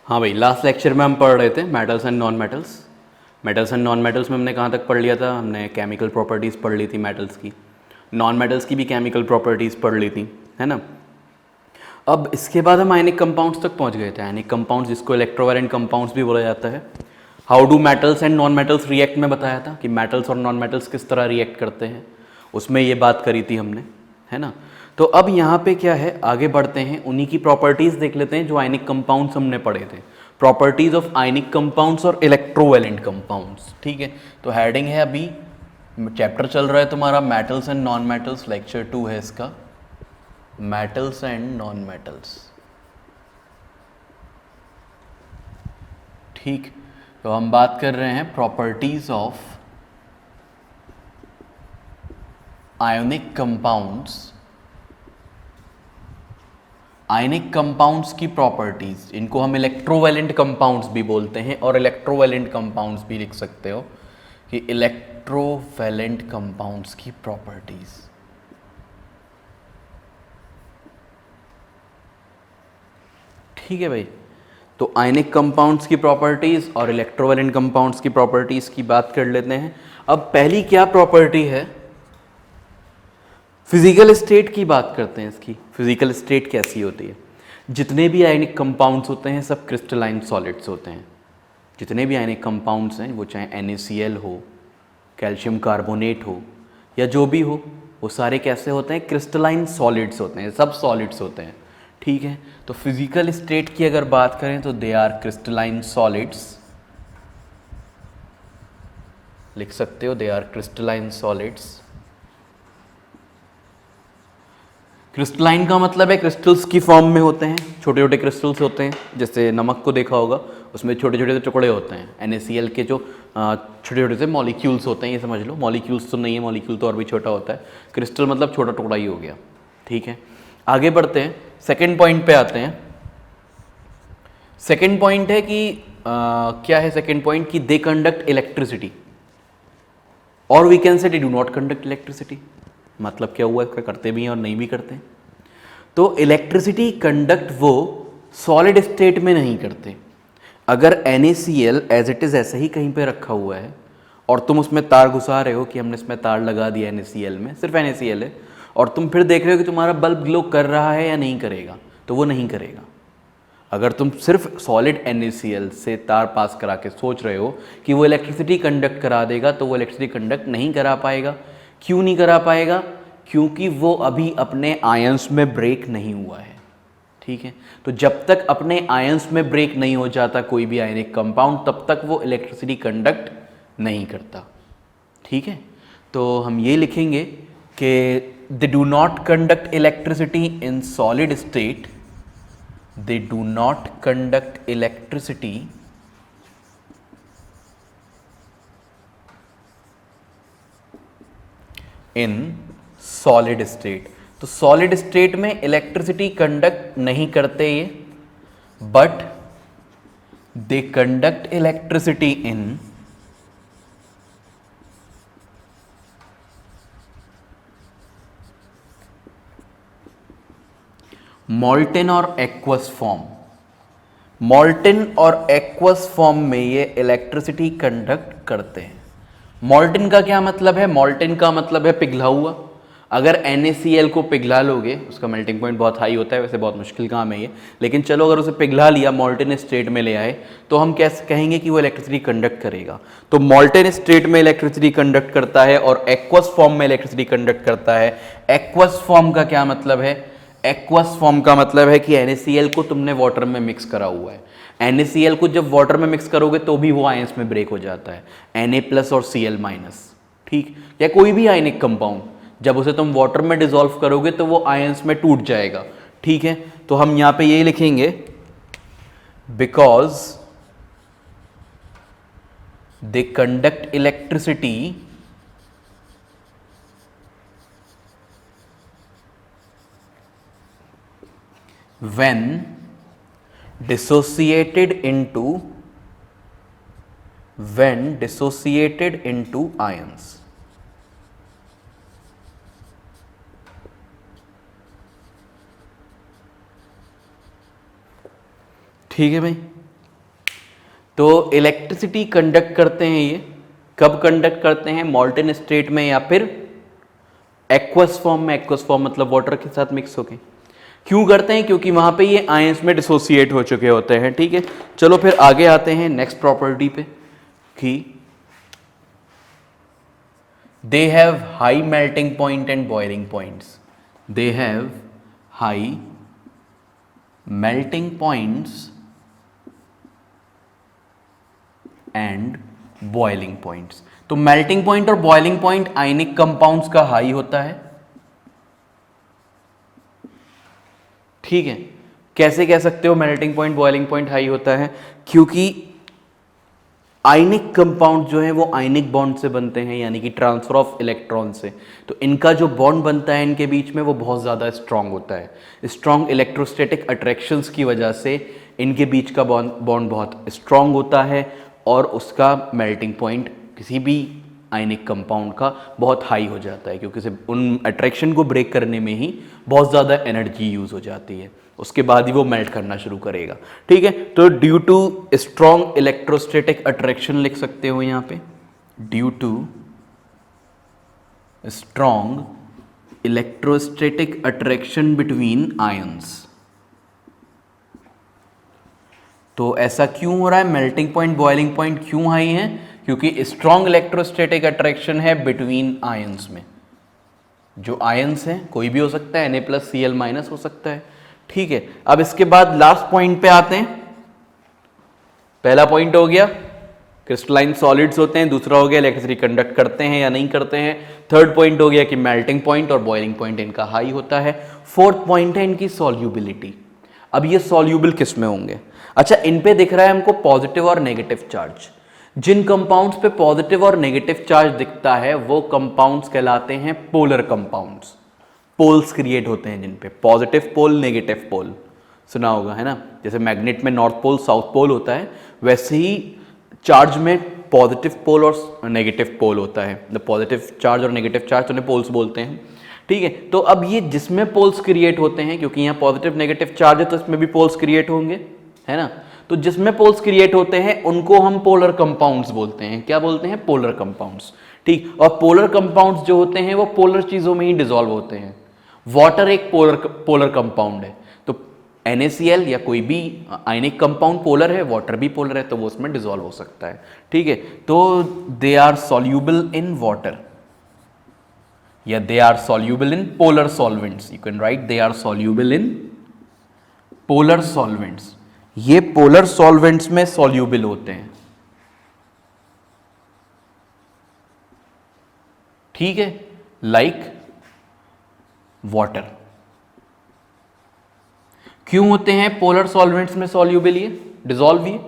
हाँ भाई, last lecture में हम पढ़ रहे थे metals and non metals. Metals and non metals में हमने कहाँ तक पढ़ लिया था? हमने केमिकल प्रॉपर्टीज़ पढ़ ली थी मेटल्स की, नॉन मेटल्स की भी केमिकल प्रॉपर्टीज़ पढ़ ली थी, है ना। अब इसके बाद हम आयनिक कंपाउंड्स तक पहुँच गए थे। आयनिक कंपाउंड्स जिसको इलेक्ट्रोवैलेंट कंपाउंड्स भी बोला जाता है। How do metals and non metals react में बताया था कि मेटल्स और नॉन मेटल्स किस तरह रिएक्ट करते हैं, उसमें ये बात करी थी हमने, है ना। तो अब यहाँ पे क्या है, आगे बढ़ते हैं, उन्हीं की प्रॉपर्टीज़ देख लेते हैं जो आयनिक कंपाउंड्स हमने पढ़े थे। प्रॉपर्टीज़ ऑफ आयनिक कंपाउंड्स और इलेक्ट्रोवैलेंट कंपाउंड्स, ठीक है। तो हेडिंग है, अभी चैप्टर चल रहा है तुम्हारा metals and non metals, lecture 2 है इसका, मेटल्स एंड नॉन मेटल्स, ठीक। तो हम बात कर रहे हैं properties of ionic compounds. Ionic compounds की प्रॉपर्टीज, इनको हम इलेक्ट्रोवैलेंट कंपाउंड्स भी बोलते हैं और इलेक्ट्रोवैलेंट कंपाउंड्स भी लिख सकते हो कि इलेक्ट्रोवैलेंट कंपाउंड्स की प्रॉपर्टीज। ठीक है भाई। तो आयनिक कंपाउंड्स की प्रॉपर्टीज और इलेक्ट्रोवैलेंट कंपाउंड्स की प्रॉपर्टीज की बात कर लेते हैं। अब पहली क्या प्रॉपर्टी है, फिजिकल स्टेट की बात करते हैं इसकी। फिजिकल स्टेट कैसी होती है? जितने भी आयनिक कंपाउंड्स होते हैं सब क्रिस्टलाइन सॉलिड्स होते हैं। जितने भी आयनिक कंपाउंड्स हैं, वो चाहे NaCl हो, कैल्शियम कार्बोनेट हो, या जो भी हो, वो सारे कैसे होते हैं? क्रिस्टलाइन सॉलिड्स होते हैं, सब सॉलिड्स होते हैं, ठीक है। तो फिजिकल स्टेट की अगर बात करें तो दे आर क्रिस्टलाइन सॉलिड्स, लिख सकते हो, they are crystalline solids. Crystalline का मतलब है क्रिस्टल्स की फॉर्म में होते हैं, छोटे छोटे क्रिस्टल्स होते हैं। जैसे नमक को देखा होगा, उसमें छोटे छोटे से टुकड़े होते हैं। NaCl के जो छोटे छोटे से मॉलिक्यूल्स होते हैं, ये समझ लो। मॉलिक्यूल्स तो नहीं है, मॉलिक्यूल तो और भी छोटा होता है। क्रिस्टल मतलब छोटा टुकड़ा ही हो गया, ठीक है। आगे बढ़ते हैं, सेकेंड पॉइंट पे आते हैं। सेकेंड पॉइंट है कि क्या है सेकेंड पॉइंट? कि दे कंडक्ट इलेक्ट्रिसिटी, और we can say they do not conduct electricity. मतलब क्या हुआ, इसका करते भी हैं और नहीं भी करते। तो इलेक्ट्रिसिटी कंडक्ट वो सॉलिड स्टेट में नहीं करते। अगर NaCl एज इट इज़ ऐसे ही कहीं पे रखा हुआ है और तुम उसमें तार घुसा रहे हो कि हमने इसमें तार लगा दिया NaCl में, सिर्फ NaCl है, और तुम फिर देख रहे हो कि तुम्हारा बल्ब ग्लो कर रहा है या नहीं करेगा, तो वो नहीं करेगा। अगर तुम सिर्फ सॉलिड NaCl से तार पास करा के सोच रहे हो कि वो इलेक्ट्रिसिटी कंडक्ट करा देगा, तो वो इलेक्ट्रिसिटी कंडक्ट नहीं करा पाएगा। क्यों नहीं करा पाएगा? क्योंकि वो अभी अपने आयंस में ब्रेक नहीं हुआ है, ठीक है। तो जब तक अपने आयंस में ब्रेक नहीं हो जाता कोई भी आयनिक कंपाउंड, तब तक वो इलेक्ट्रिसिटी कंडक्ट नहीं करता, ठीक है। तो हम ये लिखेंगे कि दे do not conduct electricity in solid state, they do not conduct electricity in solid state। तो सॉलिड स्टेट में इलेक्ट्रिसिटी कंडक्ट नहीं करते ये, but they conduct electricity in molten और एक्वस फॉर्म। मॉल्टेन और एक्वस फॉर्म में ये इलेक्ट्रिसिटी कंडक्ट करते हैं। मॉल्टेन का क्या मतलब है? मॉल्टेन का मतलब है पिघला हुआ। अगर NaCl को पिघला लोगे, उसका मेल्टिंग पॉइंट बहुत हाई होता है, वैसे बहुत मुश्किल काम है ये, लेकिन चलो अगर उसे पिघला लिया, मॉल्टेन स्टेट में ले आए, तो हम कैसे कहेंगे कि वो इलेक्ट्रिसिटी कंडक्ट करेगा? तो मॉल्टेन स्टेट में इलेक्ट्रिसिटी कंडक्ट करता है और एक्वस फॉर्म में इलेक्ट्रिसिटी कंडक्ट करता है। एक्वस फॉर्म का क्या मतलब है? एक्वस फॉर्म का मतलब है कि NaCl को तुमने वाटर में मिक्स करा हुआ है। NaCl को जब वाटर में मिक्स करोगे तो भी वो आयंस में ब्रेक हो जाता है, Na+ और Cl-, ठीक। या कोई भी आयनिक कंपाउंड जब उसे तुम वाटर में डिसॉल्व करोगे तो वो आयंस में टूट जाएगा, ठीक है। तो हम यहां पे ये लिखेंगे, because they conduct electricity when dissociated into ions। ठीक है भाई। तो इलेक्ट्रिसिटी कंडक्ट करते हैं ये, कब कंडक्ट करते हैं? मॉल्टन स्टेट में या फिर एक्वस फॉर्म में। एक्वस फॉर्म मतलब वाटर के साथ मिक्स होके। क्यों करते हैं? क्योंकि वहां पे ये आयंस में डिसोसिएट हो चुके होते हैं। ठीक है, चलो फिर आगे आते हैं नेक्स्ट प्रॉपर्टी पे कि they have high melting point and boiling points. They have high melting points and boiling points. तो मेल्टिंग पॉइंट और बॉइलिंग पॉइंट आयनिक कंपाउंड्स का हाई होता है। ठीक है, कैसे कह सकते हो melting point boiling point high होता है? क्योंकि आयनिक कंपाउंड जो है वो आयनिक बॉन्ड से बनते हैं, यानी कि ट्रांसफर ऑफ इलेक्ट्रॉन से। तो इनका जो बॉन्ड बनता है इनके बीच में वो बहुत ज़्यादा स्ट्रांग होता है। स्ट्रांग इलेक्ट्रोस्टैटिक अट्रैक्शंस की वजह से इनके बीच का बॉन्ड बहुत स्ट्रांग होता है और उसका मेल्टिंग पॉइंट किसी भी आयनिक कंपाउंड का बहुत हाई हो जाता है, क्योंकि उन अट्रैक्शन को ब्रेक करने में ही बहुत ज़्यादा एनर्जी यूज़ हो जाती है, उसके बाद ही वो मेल्ट करना शुरू करेगा। ठीक है, तो due to strong electrostatic attraction लिख सकते हो यहाँ पे, due to strong electrostatic attraction between ions. तो ऐसा क्यों हो रहा है? मेल्टिंग पॉइंट बॉइलिंग पॉइंट क्यों हाई है? क्योंकि स्ट्रॉन्ग इलेक्ट्रोस्टैटिक अट्रैक्शन है बिटवीन आयंस में। जो आयंस हैं कोई भी हो सकता है, Na+Cl- हो सकता है। ठीक है, अब इसके बाद लास्ट पॉइंट पे आते हैं। पहला पॉइंट हो गया क्रिस्टलाइन सॉलिड्स होते हैं, दूसरा हो गया इलेक्ट्रिसिटी कंडक्ट करते हैं या नहीं करते हैं, थर्ड पॉइंट हो गया कि मेल्टिंग पॉइंट और बॉइलिंग पॉइंट इनका हाई होता है, फोर्थ पॉइंट है इनकी सॉल्यूबिलिटी। अब ये सॉल्यूबल किस में होंगे? अच्छा, इन पे दिख रहा है हमको पॉजिटिव और नेगेटिव चार्ज। जिन कंपाउंड्स पे पॉजिटिव और नेगेटिव चार्ज दिखता है वो कंपाउंड्स कहलाते हैं पोलर कंपाउंड्स। पोल्स क्रिएट होते हैं जिन पे पॉजिटिव पोल नेगेटिव पोल, सुना होगा है ना। जैसे मैग्नेट में नॉर्थ पोल साउथ पोल होता है, वैसे ही चार्ज में पॉजिटिव पोल और नेगेटिव पोल होता है। पॉजिटिव चार्ज और नेगेटिव चार्ज उन्हें पोल्स बोलते हैं। ठीक है, तो अब ये जिसमें पोल्स क्रिएट होते हैं, क्योंकि यहाँ पॉजिटिव नेगेटिव चार्ज है तो इसमें भी पोल्स क्रिएट होंगे, है ना। तो जिसमें पोल्स क्रिएट होते हैं उनको हम पोलर कंपाउंड्स बोलते हैं। क्या बोलते हैं? Polar compounds. ठीक, और पोलर कंपाउंड्स जो होते हैं वो पोलर चीजों में ही डिसॉल्व होते हैं। वाटर एक पोलर कंपाउंड है, तो NaCl या कोई भी आयनिक कंपाउंड पोलर है, वाटर भी पोलर है, तो वो उसमें डिसॉल्व हो सकता है। ठीक है, तो they are soluble in water या they are soluble in polar solvents. You can write they are soluble in polar solvents. ये पोलर सॉल्वेंट्स में सॉल्यूबल होते हैं। ठीक है, लाइक वाटर। क्यों होते हैं पोलर सॉल्वेंट्स में सॉल्यूबल? ये डिसॉल्व ये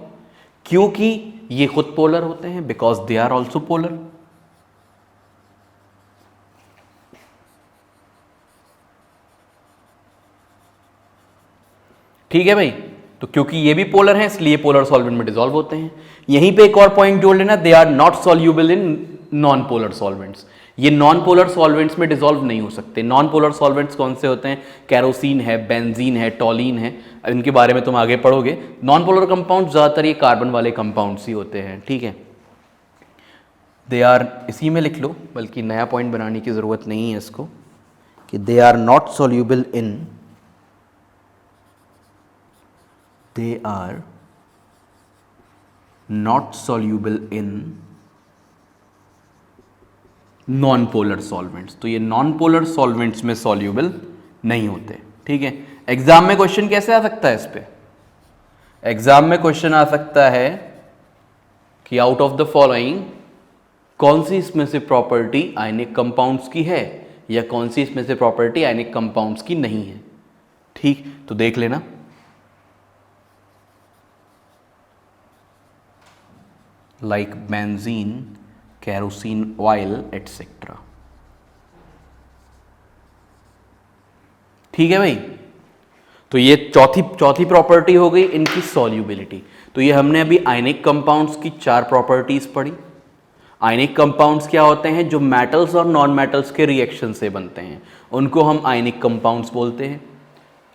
क्योंकि ये खुद पोलर होते हैं, because they are also polar. ठीक है भाई, तो क्योंकि ये भी पोलर हैं इसलिए पोलर सॉल्वेंट में डिसॉल्व होते हैं। यहीं पे एक और पॉइंट जोड़ लेना, they are not soluble in non polar solvents. ये नॉन पोलर सॉल्वेंट्स में डिसॉल्व नहीं हो सकते। नॉन पोलर सॉल्वेंट्स कौन से होते हैं? कैरोसिन है, बेंजीन है, टॉलिन है, इनके बारे में तुम आगे पढ़ोगे। नॉन पोलर कंपाउंड ज़्यादातर ये कार्बन वाले कंपाउंड्स ही होते हैं। ठीक है, दे आर, इसी में लिख लो, बल्कि नया पॉइंट बनाने की ज़रूरत नहीं है इसको, कि they are not soluble in, they are not soluble in non-polar solvents। तो ये non-polar solvents में soluble नहीं होते। ठीक है, एग्जाम में क्वेश्चन कैसे आ सकता है इस पे? एग्जाम में क्वेश्चन आ सकता है कि आउट ऑफ द फॉलोइंग कौन सी इसमें से प्रॉपर्टी आयनिक कंपाउंड्स की है या कौन सी इसमें से प्रॉपर्टी आयनिक कंपाउंड्स की नहीं है। ठीक, तो देख लेना। like benzene, kerosene oil etc। ठीक है भाई, तो ये चौथी प्रॉपर्टी हो गई इनकी सॉल्यूबिलिटी। तो ये हमने अभी आयनिक कंपाउंड्स की 4 प्रॉपर्टीज पढ़ी। आयनिक कंपाउंड्स क्या होते हैं? जो मेटल्स और नॉन मेटल्स के रिएक्शन से बनते हैं, उनको हम आयनिक कंपाउंड्स बोलते हैं।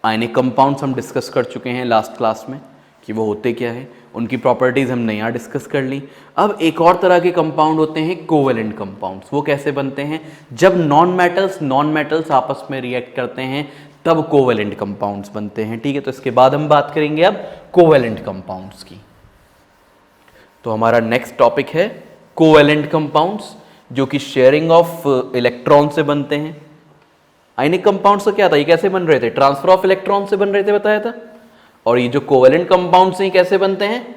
आयनिक कंपाउंड्स हम डिस्कस कर चुके हैं लास्ट क्लास में कि वो होते क्या है। उनकी प्रॉपर्टीज हमने यहाँ डिस्कस कर ली। अब एक और तरह के कंपाउंड होते हैं कोवेलेंट कंपाउंड्स। वो कैसे बनते हैं? जब नॉन मेटल्स आपस में रिएक्ट करते हैं तब कोवेलेंट कंपाउंड्स बनते हैं। ठीक है, तो इसके बाद हम बात करेंगे अब कोवेलेंट कंपाउंड्स की। तो हमारा नेक्स्ट टॉपिक है कोवेलेंट कंपाउंड्स, जो कि शेयरिंग ऑफ इलेक्ट्रॉन से बनते हैं। आयनिक कंपाउंड्स तो क्या था, ये कैसे बन रहे थे? ट्रांसफर ऑफ इलेक्ट्रॉन से बन रहे थे, बताया था। और ये जो कोवेलेंट कंपाउंड्स हैं कैसे बनते हैं?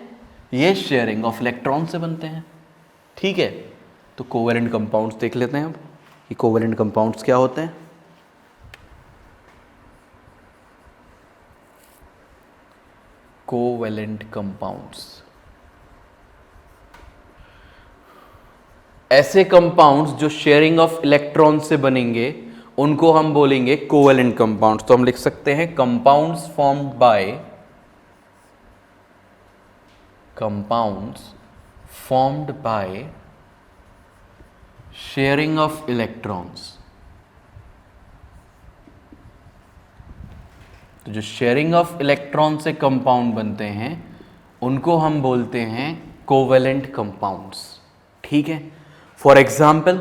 ये शेयरिंग ऑफ इलेक्ट्रॉन से बनते हैं। ठीक है, तो कोवेलेंट कंपाउंड्स देख लेते हैं अब कि कोवेलेंट कंपाउंड्स क्या होते हैं। कोवेलेंट कंपाउंड्स ऐसे कंपाउंड्स जो शेयरिंग ऑफ इलेक्ट्रॉन से बनेंगे उनको हम बोलेंगे कोवेलेंट कंपाउंड्स। तो हम लिख सकते हैं compounds formed by sharing of electrons. तो जो शेयरिंग ऑफ इलेक्ट्रॉन से कंपाउंड बनते हैं उनको हम बोलते हैं कोवेलेंट कंपाउंड्स। ठीक है, for example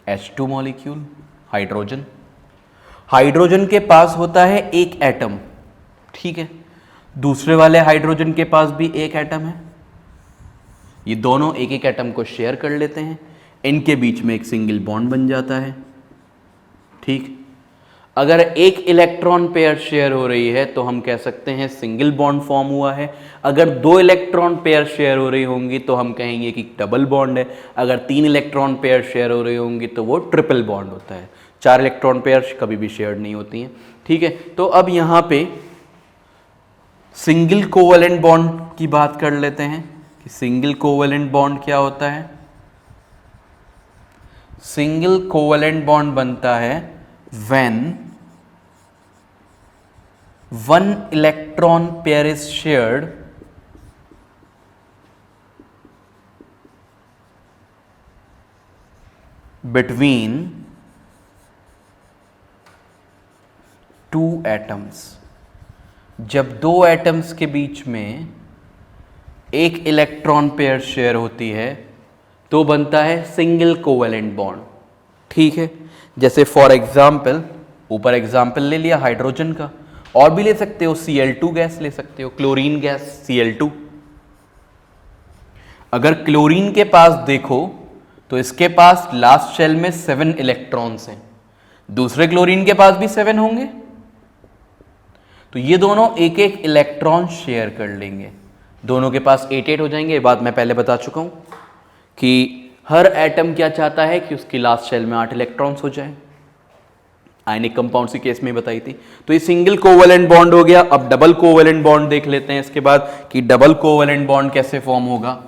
H2 molecule, hydrogen के पास होता है एक एटम। ठीक है, दूसरे वाले हाइड्रोजन के पास भी एक एटम है। ये दोनों एक एक एटम को शेयर कर लेते हैं, इनके बीच में एक सिंगल बॉन्ड बन जाता है। ठीक, अगर एक इलेक्ट्रॉन पेयर शेयर हो रही है तो हम कह सकते हैं सिंगल बॉन्ड फॉर्म हुआ है। अगर 2 इलेक्ट्रॉन पेयर शेयर हो रही होंगी तो हम कहेंगे कि डबल बॉन्ड है। अगर 3 इलेक्ट्रॉन पेयर शेयर हो रही होंगी तो वो ट्रिपल बॉन्ड होता है। 4 इलेक्ट्रॉन पेयर कभी भी शेयर नहीं होती हैं। ठीक है, तो अब यहाँ पे सिंगल कोवेलेंट बॉन्ड की बात कर लेते हैं कि सिंगल कोवेलेंट बॉन्ड क्या होता है। सिंगल कोवेलेंट बॉन्ड बनता है when one electron pair is shared between 2 atoms। जब 2 एटम्स के बीच में एक इलेक्ट्रॉन पेयर शेयर होती है तो बनता है सिंगल कोवेलेंट बॉन्ड। ठीक है, जैसे फॉर एग्जाम्पल, ऊपर एग्जाम्पल ले लिया हाइड्रोजन का, और भी ले सकते हो, Cl2 गैस ले सकते हो, क्लोरीन गैस Cl2। अगर क्लोरीन के पास देखो तो इसके पास लास्ट शेल में 7 इलेक्ट्रॉन्स हैं, दूसरे क्लोरीन के पास भी 7 होंगे, तो ये दोनों एक एक इलेक्ट्रॉन शेयर कर लेंगे, दोनों के पास 8 हो जाएंगे। ये बात मैं पहले बता चुका हूं कि हर एटम क्या चाहता है कि उसकी लास्ट शेल में 8 इलेक्ट्रॉन्स हो जाए। आयनिक कंपाउंड्स के केस में बताई थी। तो ये सिंगल कोवेलेंट बॉन्ड हो गया। अब डबल कोवेलेंट बॉन्ड देख लेते हैं इसके बाद कि डबल कोवेलेंट बॉन्ड कैसे फॉर्म होगा।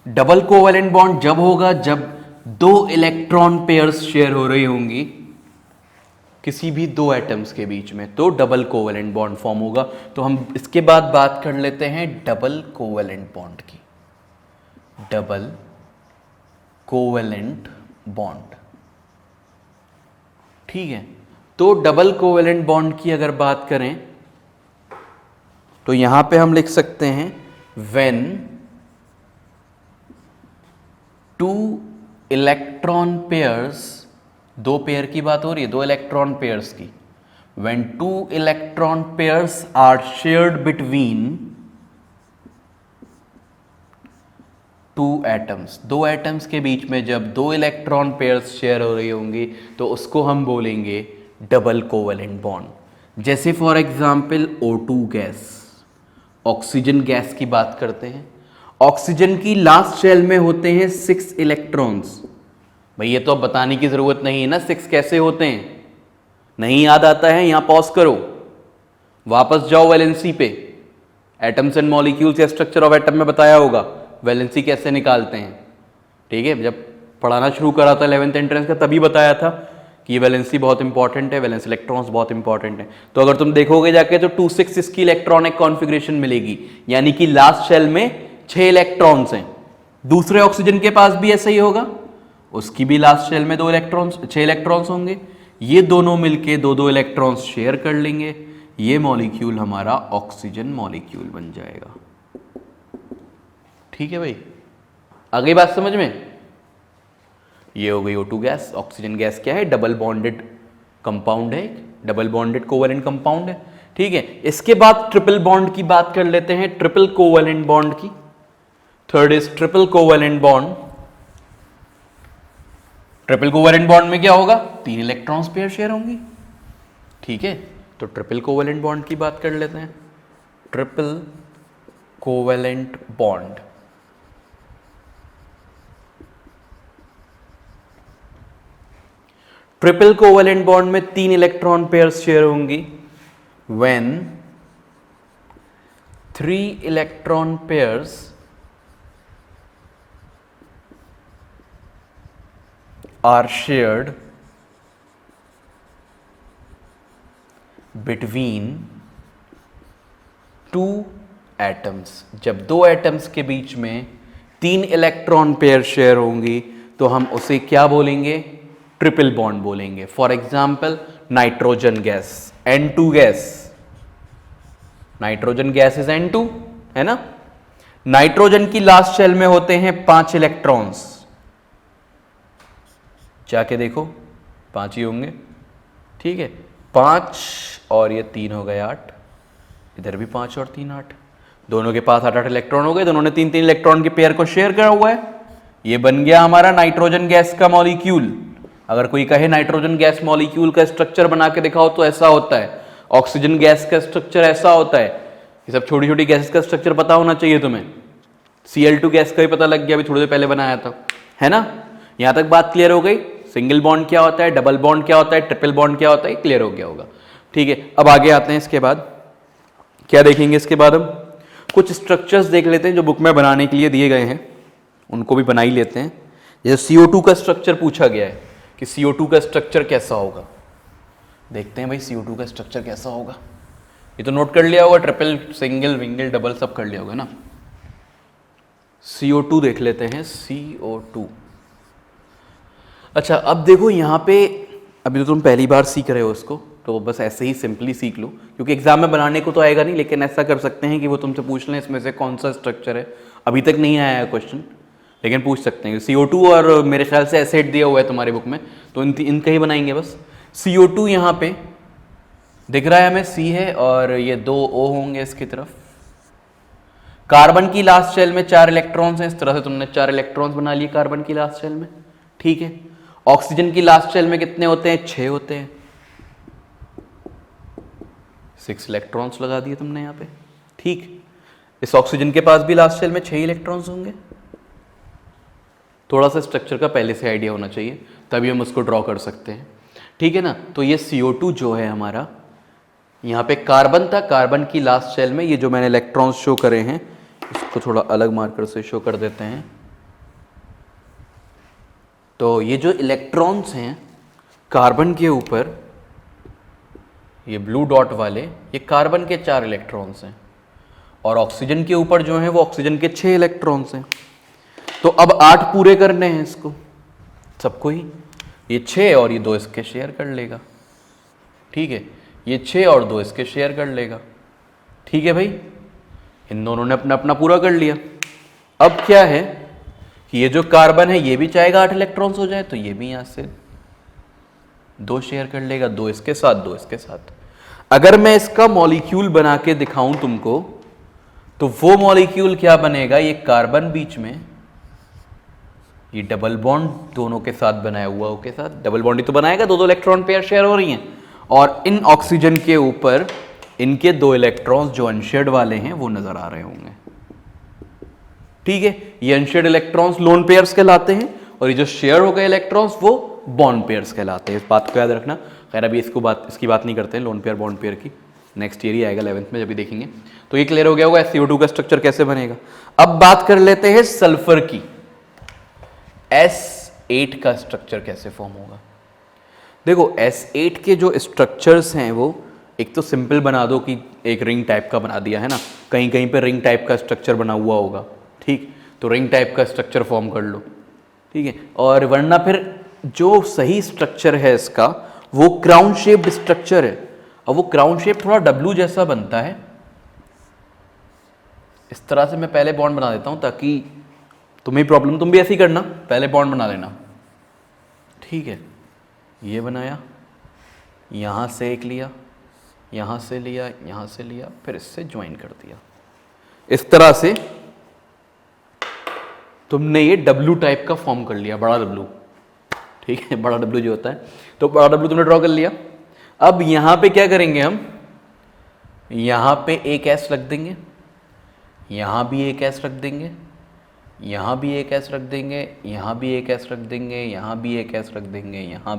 डबल कोवेलेंट बॉन्ड जब होगा जब 2 इलेक्ट्रॉन पेयर्स शेयर हो रही होंगी किसी भी 2 एटम्स के बीच में, तो डबल कोवेलेंट बॉन्ड फॉर्म होगा। तो हम इसके बाद बात कर लेते हैं डबल कोवेलेंट बॉन्ड की। डबल कोवेलेंट बॉन्ड, ठीक है। तो डबल कोवेलेंट बॉन्ड की अगर बात करें तो यहां पे हम लिख सकते हैं व्हेन 2 इलेक्ट्रॉन पेयर्स, 2 पेयर की बात हो रही है, 2 इलेक्ट्रॉन पेयर्स की। When 2 electron pairs are shared between 2 atoms, 2 atoms के बीच में जब 2 इलेक्ट्रॉन पेयर्स शेयर हो रही होंगी तो उसको हम बोलेंगे डबल कोवेलेंट बॉन्ड। जैसे for example O2 gas, oxygen gas की बात करते हैं। ऑक्सीजन की लास्ट शेल में होते हैं 6 इलेक्ट्रॉन्स। भाई ये तो अब बताने की जरूरत नहीं है ना 6 कैसे होते हैं, नहीं याद आता है, यहां पॉज करो, वापस जाओ वैलेंसी पे। एटम्स एंड मॉलिक्यूल्स या स्ट्रक्चर ऑफ एटम में बताया होगा वैलेंसी कैसे निकालते हैं, ठीक है। जब पढ़ाना शुरू करा था 11th एंट्रेंस का तभी बताया था कि ये वैलेंसी बहुत इंपॉर्टेंट है, वैलेंस इलेक्ट्रॉन्स बहुत इंपॉर्टेंट है। तो अगर तुम देखोगे जाके तो 2-6 इसकी इलेक्ट्रॉनिक कॉन्फ़िगरेशन मिलेगी, यानी कि लास्ट शेल में 6 इलेक्ट्रॉन्स हैं। दूसरे ऑक्सीजन के पास भी ऐसा ही होगा, उसकी भी लास्ट शेल में 6 इलेक्ट्रॉन्स होंगे। ये दोनों मिलके दो दो इलेक्ट्रॉन्स शेयर कर लेंगे, ये मॉलिक्यूल हमारा ऑक्सीजन मॉलिक्यूल बन जाएगा। ठीक है भाई, आ गई बात समझ में? ये हो गई O2 गैस। ऑक्सीजन गैस क्या है? डबल बॉन्डेड कंपाउंड है, डबल बॉन्डेड कोवैलेंट कंपाउंड है। ठीक है, इसके बाद ट्रिपल बॉन्ड की बात कर लेते हैं, ट्रिपल कोवैलेंट बॉन्ड की। Third is triple covalent bond. Triple covalent bond में क्या होगा? 3 इलेक्ट्रॉन्स पेयर शेयर होंगी। ठीक है, तो ट्रिपल कोवैलेंट बॉन्ड की बात कर लेते हैं। Triple covalent bond, triple covalent bond में 3 इलेक्ट्रॉन पेयर्स शेयर होंगी। When 3 electron pairs are shared between 2 atoms. जब 2 एटम्स के बीच में 3 इलेक्ट्रॉन पेयर शेयर होंगी तो हम उसे क्या बोलेंगे? ट्रिपल बॉन्ड बोलेंगे। For example nitrogen gas, N2 gas. Nitrogen gas is N2, है ना? नाइट्रोजन की लास्ट शेल में होते हैं 5 इलेक्ट्रॉन्स। जाके देखो 5 ही होंगे। ठीक है, 5 और ये 3 हो गए 8, इधर भी 5 और 3 8, दोनों के पास 8 8 इलेक्ट्रॉन हो गए। दोनों ने 3 3 इलेक्ट्रॉन के पेयर को शेयर करा हुआ है। ये बन गया हमारा नाइट्रोजन गैस का मॉलिक्यूल। अगर कोई कहे नाइट्रोजन गैस मॉलिक्यूल का स्ट्रक्चर बना के दिखाओ तो ऐसा होता है। ऑक्सीजन गैस का स्ट्रक्चर ऐसा होता है। ये सब छोटी छोटी गैसेस का स्ट्रक्चर पता होना चाहिए तुम्हें। Cl2 गैस का भी पता लग गया, अभी थोड़ी देर पहले बनाया था, है ना? यहां तक बात क्लियर हो गई। सिंगल बॉन्ड क्या होता है, डबल बॉन्ड क्या होता है, ट्रिपल बॉन्ड क्या होता है, क्लियर हो गया होगा। ठीक है, अब आगे आते हैं। इसके बाद क्या देखेंगे? इसके बाद हम कुछ स्ट्रक्चर्स देख लेते हैं जो बुक में बनाने के लिए दिए गए हैं, उनको भी बना ही लेते हैं। जैसे CO2 का स्ट्रक्चर पूछा गया है कि CO2 का स्ट्रक्चर कैसा होगा। देखते हैं भाई CO2 का स्ट्रक्चर कैसा होगा। ये तो नोट कर लिया होगा, ट्रिपल, सिंगल, विंगल, डबल सब कर लिया होगा ना। CO2 देख लेते हैं, CO2। अच्छा, अब देखो यहाँ पे, अभी तो तुम पहली बार सीख रहे हो इसको, तो बस ऐसे ही सिंपली सीख लो, क्योंकि एग्जाम में बनाने को तो आएगा नहीं, लेकिन ऐसा कर सकते हैं कि वो तुमसे पूछ लें इसमें से कौन सा स्ट्रक्चर है। अभी तक नहीं आया है क्वेश्चन, लेकिन पूछ सकते हैं। CO2 और मेरे ख्याल से एसिड दिया हुआ है तुम्हारी बुक में, तो इनका ही बनाएंगे बस। CO2 यहाँ पे दिख रहा है हमें, C है और ये 2 O होंगे इसकी तरफ। कार्बन की लास्ट शेल में 4 इलेक्ट्रॉन्स हैं। इस तरह से तुमने 4 इलेक्ट्रॉन्स बना लिए कार्बन की लास्ट शेल में। ठीक है, ऑक्सीजन की लास्ट शेल में कितने होते हैं? 6 होते हैं। 6 इलेक्ट्रॉन्स लगा दिए तुमने यहाँ पे। ठीक, इस ऑक्सीजन के पास भी लास्ट शेल में 6 इलेक्ट्रॉन्स होंगे। थोड़ा सा स्ट्रक्चर का पहले से आइडिया होना चाहिए, तभी हम उसको ड्रॉ कर सकते हैं। ठीक है ना? तो ये CO2 जो है हमारा, यहाँ पे कार्बन था, कार्बन की लास्ट शेल में ये जो मैंने इलेक्ट्रॉन्स शो करे हैं, इसको थोड़ा अलग मार्कर से शो कर देते हैं। तो ये जो इलेक्ट्रॉन्स हैं कार्बन के ऊपर, ये ब्लू डॉट वाले, ये कार्बन के 4 इलेक्ट्रॉन्स हैं, और ऑक्सीजन के ऊपर जो है वो ऑक्सीजन के 6 इलेक्ट्रॉन्स हैं। तो अब 8 पूरे करने हैं इसको सबको ही। ये 6 और ये 2 इसके शेयर कर लेगा। ठीक है, ये 6 और 2 इसके शेयर कर लेगा। ठीक है भाई, इन दोनों ने अपना अपना पूरा कर लिया। अब क्या है कि ये जो कार्बन है ये भी चाहेगा 8 इलेक्ट्रॉन्स हो जाए, तो ये भी यहां से 2 शेयर कर लेगा, 2 इसके साथ, 2 इसके साथ। अगर मैं इसका मॉलिक्यूल बना के दिखाऊं तुमको, तो वो मॉलिक्यूल क्या बनेगा? ये कार्बन बीच में, ये डबल बॉन्ड दोनों के साथ बनाया हुआ के साथ, डबल बॉन्ड ही तो बनाएगा, 2 2 इलेक्ट्रॉन पेयर शेयर हो रही हैं, और इन ऑक्सीजन के ऊपर इनके 2 इलेक्ट्रॉन्स जो अनशेयर्ड वाले हैं वो नजर आ रहे होंगे। ठीक है, ये अनशेयर्ड इलेक्ट्रॉन्स लोन पेयर्स कहलाते हैं, और ये जो शेयर हो गए इलेक्ट्रॉन्स वो बॉन्ड पेयर्स कहलाते हैं। इस बात को याद रखना। खैर अभी इसकी बात नहीं करते हैं लोन पेयर बॉन्ड पेयर की, नेक्स्ट ईयर ही आएगा 11th में जब भी देखेंगे। तो ये क्लियर हो गया होगा CO2 का स्ट्रक्चर कैसे बनेगा। अब बात कर लेते हैं सल्फर की। S8 का स्ट्रक्चर कैसे फॉर्म होगा। देखो S8 के जो स्ट्रक्चर्स हैं वो एक तो सिंपल बना दो कि एक रिंग टाइप का बना दिया है ना, कहीं कहीं पे रिंग टाइप का स्ट्रक्चर बना हुआ होगा। ठीक, तो रिंग टाइप का स्ट्रक्चर फॉर्म कर लो। ठीक है, और वरना फिर जो सही स्ट्रक्चर है इसका वो क्राउन शेप्ड स्ट्रक्चर है। अब वो क्राउन शेप थोड़ा डब्लू जैसा बनता है। इस तरह से मैं पहले बॉन्ड बना देता हूं ताकि तुम्हें प्रॉब्लम, तुम भी ऐसे ही करना, पहले बॉन्ड बना लेना। ठीक है, ये बनाया, यहां से एक लिया, यहां से लिया, यहां से लिया, फिर इससे ज्वाइन कर दिया। इस तरह से तुमने ये डब्लू टाइप का फॉर्म कर लिया, बड़ा डब्लू। ठीक है, बड़ा डब्लू जो होता है, तो बड़ा डब्लू तुमने ड्रॉ कर लिया। अब यहां पे क्या करेंगे हम, यहां पे एक एस रख देंगे, यहां भी एक एस रख देंगे, यहां भी एक एस रख देंगे, यहां भी एक एस रख देंगे, यहां भी एक एस रख देंगे, यहां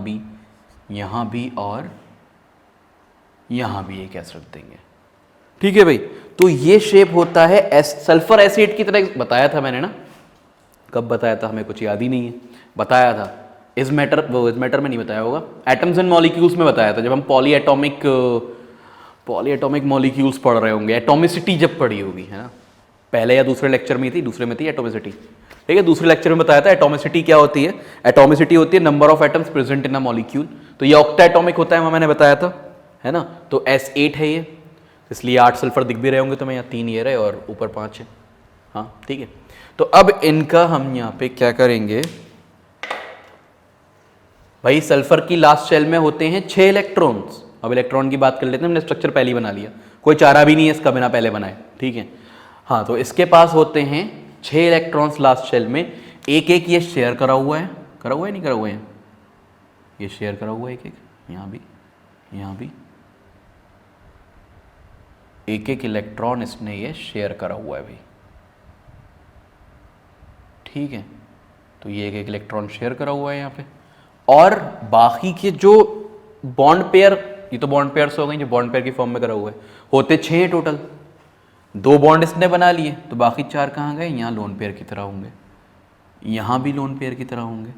भी और यहां भी एक एस रख देंगे। ठीक है भाई, तो ये शेप होता है एस, सल्फर एसिड की तरह बताया था मैंने ना, कब बताया था हमें कुछ याद ही नहीं है, बताया था इस मैटर, वो इस मैटर में नहीं बताया होगा, एटम्स एंड मॉलिक्यूल्स में बताया था, जब हम पॉलीएटॉमिक मॉलिक्यूल्स पढ़ रहे होंगे, एटॉमिसिटी जब पढ़ी होगी, है ना, पहले या दूसरे लेक्चर में थी, दूसरे में थी एटॉमिसिटी। ठीक है, दूसरे लेक्चर में बताया था एटॉमिसिटी क्या होती है। एटॉमिसिटी होती है number of atoms present in a molecule, तो ये ऑक्टा एटॉमिक होता है, वहाँ मैंने बताया था, है ना। तो S8 है ये, इसलिए 8 सल्फर दिख भी रहे होंगे तुम्हें, यहाँ 3 ये रहे और ऊपर 5 है। हाँ ठीक है, तो अब इनका हम यहाँ पे क्या करेंगे भाई, सल्फर की लास्ट शेल में होते हैं 6 इलेक्ट्रॉन्स। अब इलेक्ट्रॉन की बात कर लेते हैं, हमने स्ट्रक्चर पहले ही बना लिया, कोई चारा भी नहीं है इसका बिना पहले बनाए। ठीक है, हाँ, तो इसके पास होते हैं 6 इलेक्ट्रॉन्स लास्ट शेल में, एक एक ये शेयर करा हुआ है, नहीं करा हुआ है, ये शेयर करा हुआ है एक एक, यहाँ भी, यहाँ भी एक एक इलेक्ट्रॉन इसने ये शेयर करा हुआ है भाई। ठीक है, तो ये एक एक इलेक्ट्रॉन शेयर करा हुआ है यहाँ पे, और बाकी के जो बॉन्ड पेयर, ये तो बॉन्ड पेयर्स हो गई जो बॉन्ड पेयर की फॉर्म में करा हुआ है, होते 6 टोटल। 2 बॉन्ड इसने बना लिए, तो बाकी 4 कहाँ गए, यहाँ लोन पेयर की तरह होंगे, यहाँ भी लोन पेयर की तरह होंगे,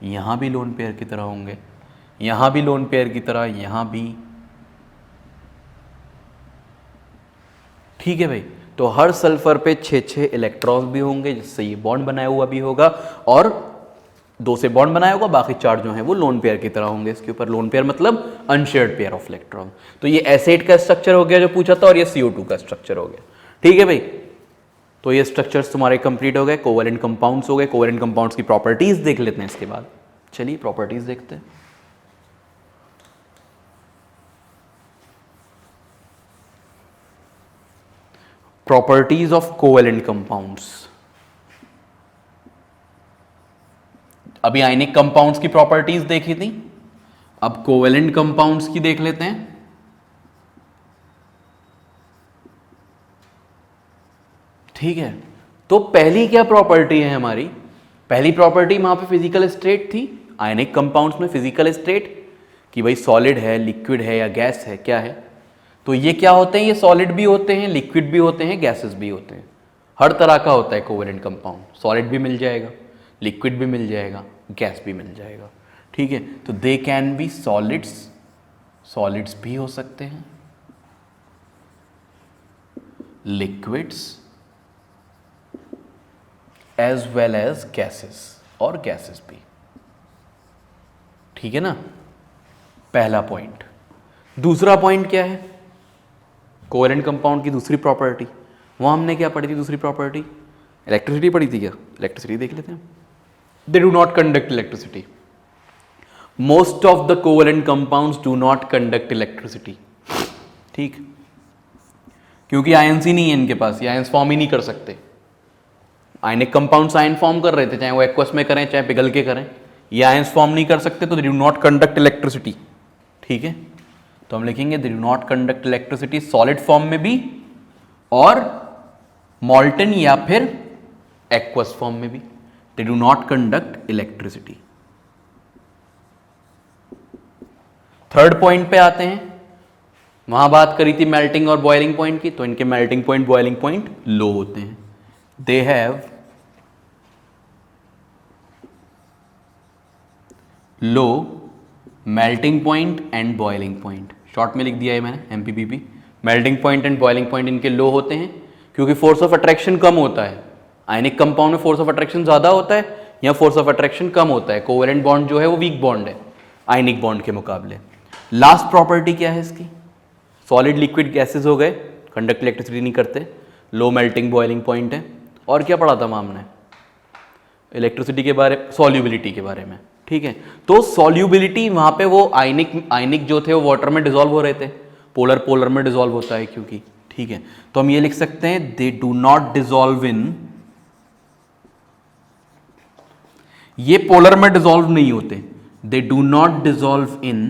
यहाँ भी लोन पेयर की तरह होंगे, यहाँ भी लोन पेयर की तरह, यहाँ भी। ठीक है भाई, तो हर सल्फर पे 6-6 इलेक्ट्रॉन्स भी होंगे, जिससे ये बॉन्ड बनाया हुआ भी होगा, और 2 से बॉन्ड बनाया होगा, बाकी 4 जो हैं वो लोन पेयर की तरह होंगे। इसके ऊपर लोन पेयर मतलब अनशेयर्ड पेयर ऑफ इलेक्ट्रॉन। तो ये एसिड का स्ट्रक्चर हो गया जो पूछा था, और ये CO2 का स्ट्रक्चर हो गया। ठीक है भाई, तो ये स्ट्रक्चर्स तुम्हारे कंप्लीट हो गए, कोवैलेंट कंपाउंड्स हो गए। कोवैलेंट कंपाउंड्स की प्रॉपर्टीज देख लेते हैं इसके बाद। चलिए प्रॉपर्टीज देखते हैं। Properties of covalent compounds. अभी आयनिक कंपाउंड्स की प्रॉपर्टीज देखी थी, अब कोवैलेंट कंपाउंड्स की देख लेते हैं। ठीक है, तो पहली क्या प्रॉपर्टी है हमारी, पहली प्रॉपर्टी वहां पे फिजिकल स्टेट थी, आयनिक कंपाउंड्स में फिजिकल स्टेट कि भाई सॉलिड है, लिक्विड है या गैस है, क्या है। तो ये क्या होते हैं, ये सॉलिड भी होते हैं, लिक्विड भी होते हैं, गैसेस भी होते हैं, हर तरह का होता है कोवैलेंट कंपाउंड। सॉलिड भी मिल जाएगा, लिक्विड भी मिल जाएगा, गैस भी मिल जाएगा। ठीक है, तो they can be solids, solids भी हो सकते हैं, liquids as well as gases, और गैसेस भी। ठीक है ना, पहला पॉइंट। दूसरा पॉइंट क्या है, कोवैलेंट कंपाउंड की दूसरी प्रॉपर्टी, वहां हमने क्या पढ़ी थी दूसरी प्रॉपर्टी, इलेक्ट्रिसिटी पढ़ी थी क्या, इलेक्ट्रिसिटी देख लेते हैं। दे do not conduct electricity, most of the covalent compounds do not conduct electricity. ठीक, क्योंकि आयंस ही नहीं है इनके पास, ये आयंस फॉर्म ही नहीं कर सकते। आयनिक कंपाउंड्स आयन फॉर्म कर रहे थे, चाहे वो एक्वस में करें चाहे पिघल के करें, ये आयंस फॉर्म नहीं कर सकते, तो दे डू नॉट कंडक्ट इलेक्ट्रिसिटी। ठीक है, तो हम लिखेंगे दे do not conduct electricity solid form में भी, और मॉल्टन या फिर एक्वस फॉर्म में भी, दे do not conduct electricity. Third point पे आते हैं, वहां बात करी थी मेल्टिंग और बॉइलिंग पॉइंट की, तो इनके मेल्टिंग पॉइंट बॉइलिंग पॉइंट लो होते हैं। They have low melting point and boiling point, short में लिख दिया है मैंने MPPP। Melting point and boiling point इनके लो होते हैं, क्योंकि फोर्स ऑफ अट्रैक्शन कम होता है। आयनिक कंपाउंड में फोर्स ऑफ अट्रैक्शन ज्यादा होता है, या फोर्स ऑफ अट्रैक्शन कम होता है। कोवैलेंट बॉन्ड जो है वो वीक बॉन्ड है, आयनिक बॉन्ड के मुकाबले। लास्ट प्रॉपर्टी क्या है इसकी, सॉलिड लिक्विड गैसेस हो गए, कंडक्ट इलेक्ट्रिसिटी नहीं करते, लो मेल्टिंग बॉइलिंग पॉइंट है, और क्या पढ़ा था हमने इलेक्ट्रिसिटी के बारे, सॉल्युबिलिटी के बारे में, ठीक है। तो सॉल्युबिलिटी वहां पे वो आयनिक जो थे वो वाटर में डिसॉल्व हो रहे थे, पोलर में डिसॉल्व होता है क्योंकि, ठीक है। तो हम ये लिख सकते हैं दे डू नॉट डिसॉल्व इन, ये पोलर में डिसॉल्व नहीं होते, दे do not dissolve in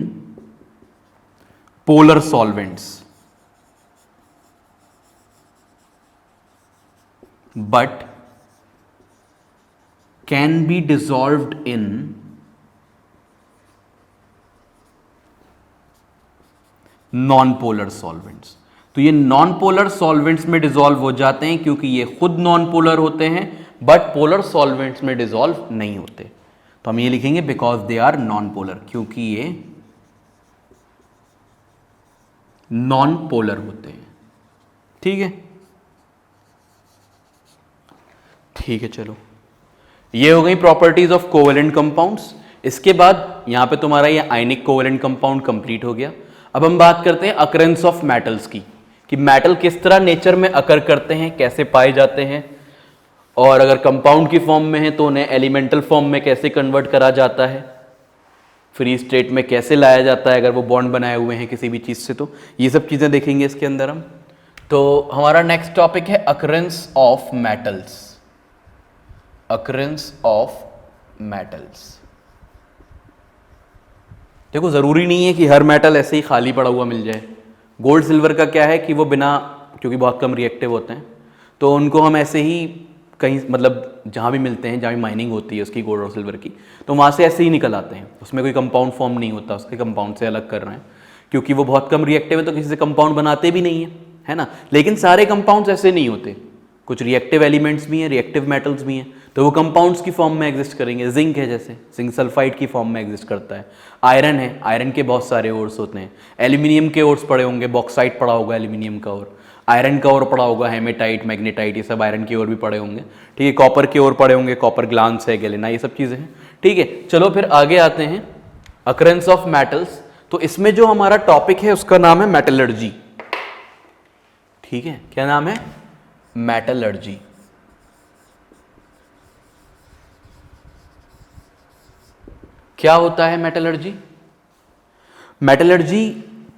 polar solvents but can be dissolved in non polar solvents. तो ये नॉन पोलर सॉल्वेंट्स में डिसॉल्व हो जाते हैं क्योंकि ये खुद नॉन पोलर होते हैं, बट पोलर सॉल्वेंट्स में डिसॉल्व नहीं होते। तो हम ये लिखेंगे because they are non polar, क्योंकि ये नॉन पोलर होते हैं, ठीक है। ठीक है, चलो ये हो गई प्रॉपर्टीज ऑफ कोवेलेंट कंपाउंड्स। इसके बाद यहां पे तुम्हारा ये आयनिक कोवेलेंट कंपाउंड कंप्लीट हो गया। अब हम बात करते हैं अकरेंस ऑफ मेटल्स की, कि मेटल किस तरह नेचर में अकर करते हैं, कैसे पाए जाते हैं, और अगर कंपाउंड की फॉर्म में है तो उन्हें एलिमेंटल फॉर्म में कैसे कन्वर्ट करा जाता है, फ्री स्टेट में कैसे लाया जाता है अगर वो बॉन्ड बनाए हुए हैं किसी भी चीज़ से। तो ये सब चीज़ें देखेंगे इसके अंदर हम। तो हमारा नेक्स्ट टॉपिक है occurrence of metals, occurrence of metals. देखो ज़रूरी नहीं है कि हर मेटल ऐसे ही खाली पड़ा हुआ मिल जाए। गोल्ड सिल्वर का क्या है कि वो बिना, क्योंकि बहुत कम रिएक्टिव होते हैं, तो उनको हम ऐसे ही कहीं, मतलब जहाँ भी मिलते हैं, जहाँ भी माइनिंग होती है उसकी गोल्ड और सिल्वर की, तो वहाँ से ऐसे ही निकल आते हैं, उसमें कोई कंपाउंड फॉर्म नहीं होता, उसके कंपाउंड से अलग कर रहे हैं, क्योंकि वो बहुत कम रिएक्टिव है तो किसी से कंपाउंड बनाते भी नहीं है ना। लेकिन सारे कंपाउंड्स ऐसे नहीं होते, कुछ रिएक्टिव एलिमेंट्स भी हैं, रिएक्टिव मेटल्स भी हैं, तो वो कंपाउंड्स की फॉर्म में एग्जिस्ट करेंगे। जिंक है जैसे, जिंक सल्फाइड की फॉर्म में एग्जिस्ट करता है। आयरन है, आयरन के बहुत सारे ओर्स होते हैं। एल्यूमिनियम के ओर्स पड़े होंगे, बॉक्साइट पड़ा होगा एल्यूमिनियम का ओर, आयरन का ओर पड़ा होगा, हेमेटाइट, मैग्नेटाइट, ये सब आयरन की ओर भी पड़े होंगे, ठीक है। कॉपर के ओर पड़े होंगे, कॉपर ग्लांस है, गैलेना, ये सब चीज़ें हैं, ठीक है। चलो फिर आगे आते हैं, अकरेंस ऑफ मेटल्स। तो इसमें जो हमारा टॉपिक है उसका नाम है मेटलर्जी, ठीक है। क्या नाम है? मेटलर्जी। क्या होता है मेटलर्जी? मेटलर्जी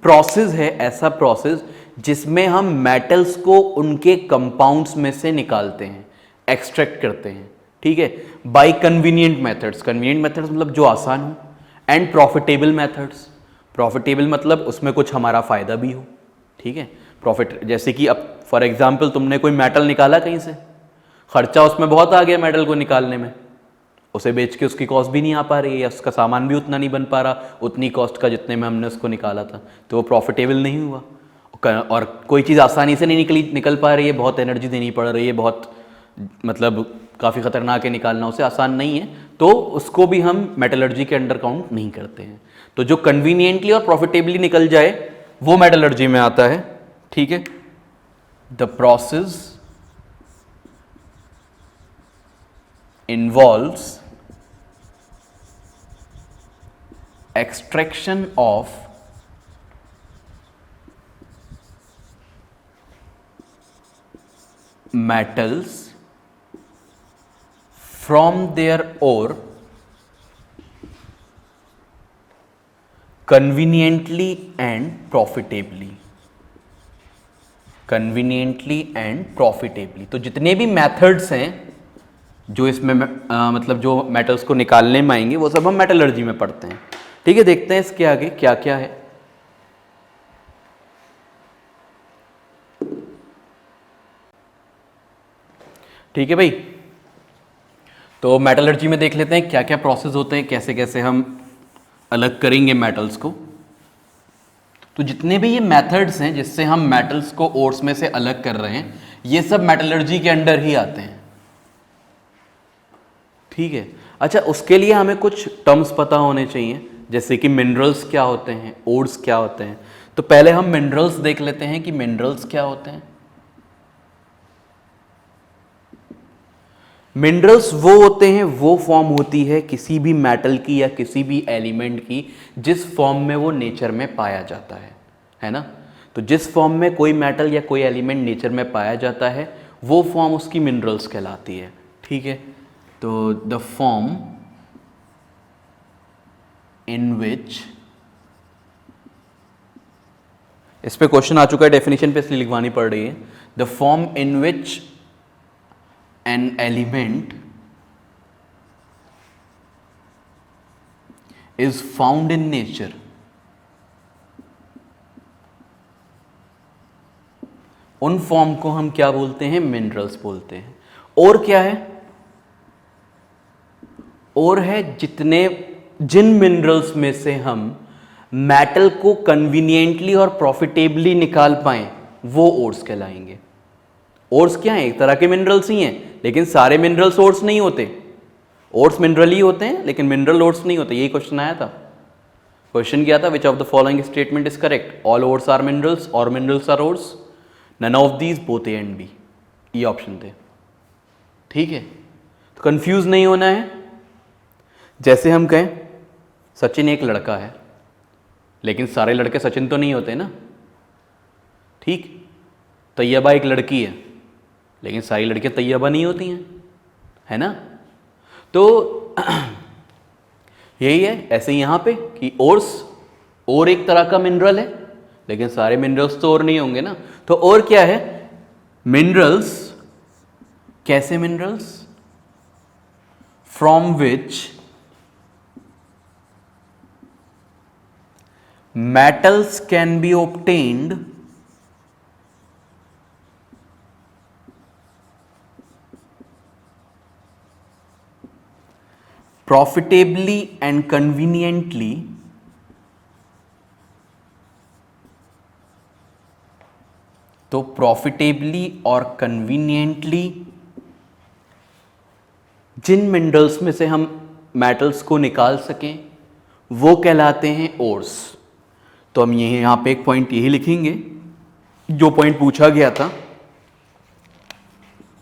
प्रोसेस है, ऐसा प्रोसेस जिसमें हम मेटल्स को उनके कंपाउंड्स में से निकालते हैं, एक्सट्रैक्ट करते हैं, ठीक है, by convenient methods. Convenient methods मतलब जो आसान हो, एंड प्रॉफिटेबल मेथड्स। प्रॉफिटेबल मतलब उसमें कुछ हमारा फायदा भी हो, ठीक है। प्रॉफिट, जैसे कि अब फॉर एग्जांपल तुमने कोई मेटल निकाला कहीं से, खर्चा उसमें बहुत आ गया मेटल को निकालने में, उसे बेच के उसकी कॉस्ट भी नहीं आ पा रही है, या उसका सामान भी उतना नहीं बन पा रहा उतनी कॉस्ट का जितने में हमने उसको निकाला था, तो वो प्रॉफिटेबल नहीं हुआ। और कोई चीज़ आसानी से नहीं निकल पा रही है, बहुत एनर्जी देनी पड़ रही है, बहुत मतलब काफ़ी ख़तरनाक है निकालना, उसे आसान नहीं है, तो उसको भी हम मेटलर्जी के अंडर काउंट नहीं करते हैं। तो जो कन्वीनियंटली और प्रॉफिटेबली निकल जाए वो मेटलर्जी में आता है, ठीक है। The process involves extraction of metals from their ore conveniently and profitably। conveniently and profitably, तो जितने भी मेथड्स हैं जो इसमें मतलब जो मेटल्स को निकालने में आएंगे वो सब हम मेटलर्जी में पढ़ते हैं, ठीक है। देखते हैं इसके आगे क्या क्या है। ठीक है भाई, तो मेटलर्जी में देख लेते हैं क्या क्या प्रोसेस होते हैं, कैसे कैसे हम अलग करेंगे मेटल्स को। तो जितने भी ये मेथड्स हैं जिससे हम मेटल्स को ओर्स में से अलग कर रहे हैं, ये सब मेटलर्जी के अंडर ही आते हैं, ठीक है। अच्छा, उसके लिए हमें कुछ टर्म्स पता होने चाहिए, जैसे कि मिनरल्स क्या होते हैं, ओर्स क्या होते हैं। तो पहले हम मिनरल्स देख लेते हैं कि मिनरल्स क्या होते हैं। मिनरल्स वो होते हैं, वो फॉर्म होती है किसी भी मेटल की या किसी भी एलिमेंट की जिस फॉर्म में वो नेचर में पाया जाता है ना। तो जिस फॉर्म में कोई मेटल या कोई एलिमेंट नेचर में पाया जाता है वो फॉर्म उसकी मिनरल्स कहलाती है। ठीक है, तो द फॉर्म इन विच, इस पे क्वेश्चन आ चुका है, डेफिनेशन पे इसलिए लिखवानी पड़ रही है। The form in which an element is found in nature, उन फॉर्म को हम क्या बोलते हैं? मिनरल्स बोलते हैं। और क्या है? और है जिन मिनरल्स में से हम मेटल को कन्वीनियंटली और प्रॉफिटेबली निकाल पाए वो ओर्स कहलाएंगे। ओर्स क्या है? एक तरह के मिनरल्स ही हैं, लेकिन सारे मिनरल्स ओर्स नहीं होते। ओर्स मिनरल ही होते हैं लेकिन मिनरल ओर्स नहीं होते। यही क्वेश्चन आया था। क्वेश्चन क्या था? Which of the following statement is correct? All ores are minerals और minerals are ores, none of these, both A and B. ये ऑप्शन थे। ठीक है, तो कंफ्यूज नहीं होना है। जैसे हम कहें सचिन एक लड़का है, लेकिन सारे लड़के सचिन तो नहीं होते ना। ठीक, तैयबा एक लड़की है, लेकिन सारी लड़कियां तैयबा नहीं होती हैं, है ना। तो यही है। ऐसे ही यहां पे कि ओर्स, और एक तरह का मिनरल है, लेकिन सारे मिनरल्स तो और नहीं होंगे ना। तो और क्या है? मिनरल्स। कैसे minerals? From which metals can be obtained profitably and conveniently तो प्रॉफिटेबली और कन्वीनियंटली जिन मिनरल्स में से हम मेटल्स को निकाल सकें वो कहलाते हैं ओर्स। तो हम यहां पे एक पॉइंट यही लिखेंगे जो पॉइंट पूछा गया था,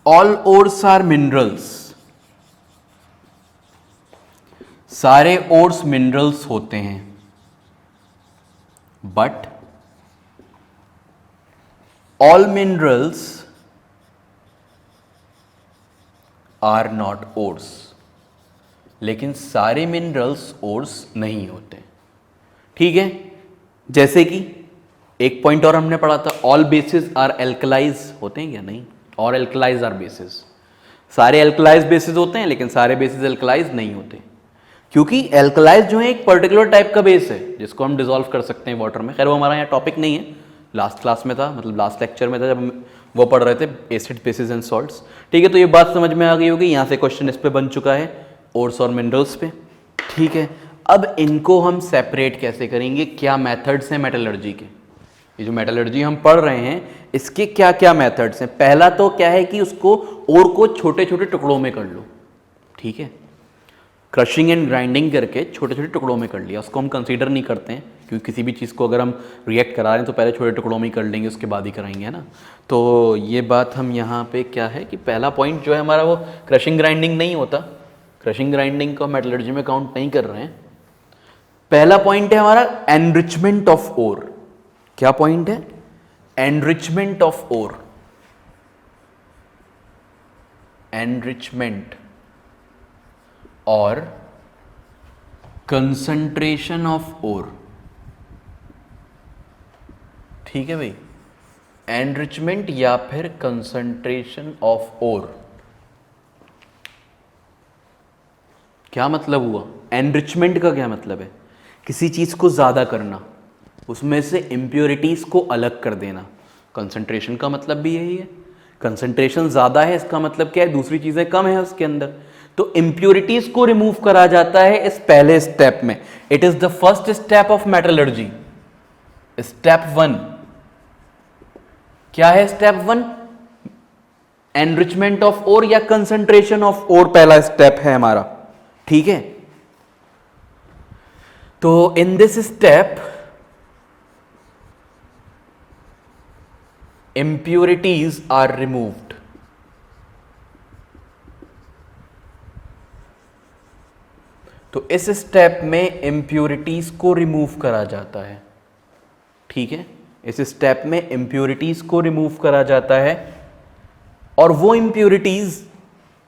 ऑल ओर्स आर मिनरल्स। सारे ओर्स मिनरल्स होते हैं, but all minerals are not ores. लेकिन सारे मिनरल्स ओर्स नहीं होते। ठीक है, जैसे कि एक पॉइंट और हमने पढ़ा था, ऑल बेसिस आर एल्कलाइज होते हैं या नहीं? और एल्कलाइज आर बेसिस। सारे एल्कलाइज बेसिस होते हैं लेकिन सारे बेसिस एल्कलाइज नहीं होते, क्योंकि एल्कलाइज जो है एक पर्टिकुलर टाइप का बेस है जिसको हम डिसॉल्व कर सकते हैं वाटर में। खैर वो हमारा यहाँ टॉपिक नहीं है, लास्ट क्लास में था, मतलब लास्ट लेक्चर में था जब हम वो पढ़ रहे थे एसिड, बेसिस एंड सॉल्ट्स। ठीक है, तो ये बात समझ में आ गई होगी। यहाँ से क्वेश्चन इस पे बन चुका है, ओर्स और मिनरल्स पे। ठीक है, अब इनको हम सेपरेट कैसे करेंगे? क्या मेथड्स हैं मेटलर्जी के? ये जो मेटलर्जी हम पढ़ रहे हैं इसके क्या क्या मेथड्स हैं? पहला तो क्या है कि उसको ओर को छोटे छोटे टुकड़ों में कर लो। ठीक है, क्रशिंग एंड ग्राइंडिंग करके छोटे छोटे टुकड़ों में कर लिया, उसको हम कंसीडर नहीं करते हैं, क्योंकि किसी भी चीज़ को अगर हम रिएक्ट करा रहे हैं तो पहले छोटे टुकड़ों में ही कर लेंगे, उसके बाद ही कराएंगे, है ना। तो ये बात हम यहाँ पे क्या है कि पहला पॉइंट जो है हमारा वो क्रशिंग ग्राइंडिंग नहीं होता। क्रशिंग ग्राइंडिंग को मेटलर्जी में काउंट नहीं कर रहे हैं। पहला पॉइंट है हमारा एनरिचमेंट ऑफ ओर। क्या पॉइंट है? Enrichment of ore. एनरिचमेंट और कंसंट्रेशन ऑफ ओर। ठीक है भाई, एनरिचमेंट या फिर कंसंट्रेशन ऑफ ओर। क्या मतलब हुआ? एनरिचमेंट का क्या मतलब है? किसी चीज को ज्यादा करना, उसमें से इंप्योरिटीज को अलग कर देना। कंसंट्रेशन का मतलब भी यही है। कंसंट्रेशन ज्यादा है, इसका मतलब क्या है? दूसरी चीजें कम है उसके अंदर, तो इंप्योरिटीज को रिमूव करा जाता है इस पहले स्टेप में। It is the first step of metallurgy. Step 1 क्या है? स्टेप 1 एनरिचमेंट ऑफ ओर या कंसंट्रेशन ऑफ ओर पहला स्टेप है हमारा। ठीक है, तो in this step impurities are removed। तो इस स्टेप में इम्प्योरिटीज को रिमूव करा जाता है, ठीक है, इस स्टेप में इम्प्योरिटीज को रिमूव करा जाता है। और वो इम्प्योरिटीज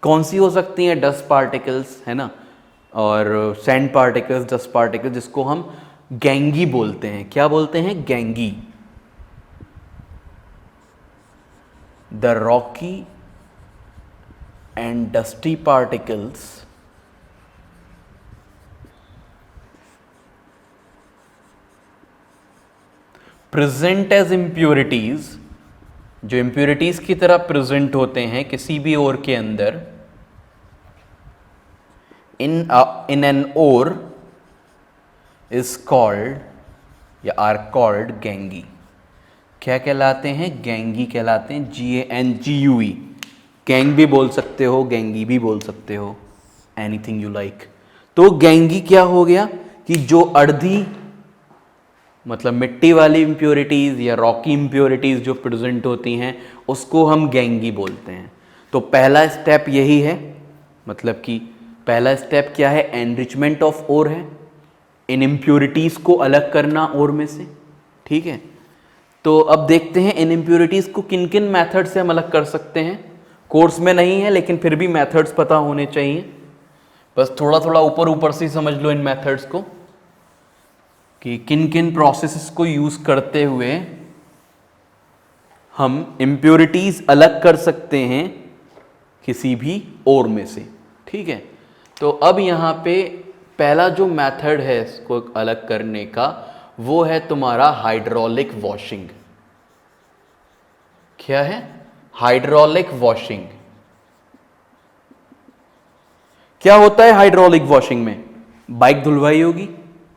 कौन सी हो सकती हैं? डस्ट पार्टिकल्स, है ना, और सैंड पार्टिकल्स, डस्ट पार्टिकल्स, जिसको हम गैंगी बोलते हैं। क्या बोलते हैं? Gangue. The rocky and dusty particles present as impurities, जो इम्प्योरिटीज की तरह प्रेजेंट होते हैं किसी भी ओर के अंदर, in an ore is called या आर कॉल्ड गैंगी। क्या कहलाते हैं? गैंगी कहलाते हैं। GANGUE। गैंग भी बोल सकते हो, गैंगी भी बोल सकते हो, एनीथिंग यू लाइक। तो गैंगी क्या हो गया कि जो अर्धी मतलब मिट्टी वाली इम्प्योरिटीज या रॉकी इम्प्योरिटीज जो प्रेजेंट होती हैं उसको हम गैंगी बोलते हैं। तो पहला स्टेप यही है, मतलब कि पहला स्टेप क्या है? एनरिचमेंट ऑफ ओर है, इन इम्प्योरिटीज को अलग करना ओर में से, ठीक है। तो अब देखते हैं इन इम्प्योरिटीज को किन किन मेथड से हम अलग कर सकते हैं। कोर्स में नहीं है लेकिन फिर भी मेथड्स पता होने चाहिए, बस थोड़ा थोड़ा ऊपर ऊपर से समझ लो इन मेथड्स को कि किन किन प्रोसेसेस को यूज करते हुए हम इम्प्योरिटीज अलग कर सकते हैं किसी भी ओर में से, ठीक है। तो अब यहाँ पे पहला जो मेथड है इसको अलग करने का वो है तुम्हारा हाइड्रोलिक वॉशिंग। क्या है? Hydraulic washing. क्या होता है हाइड्रोलिक वॉशिंग में? बाइक धुलवाई होगी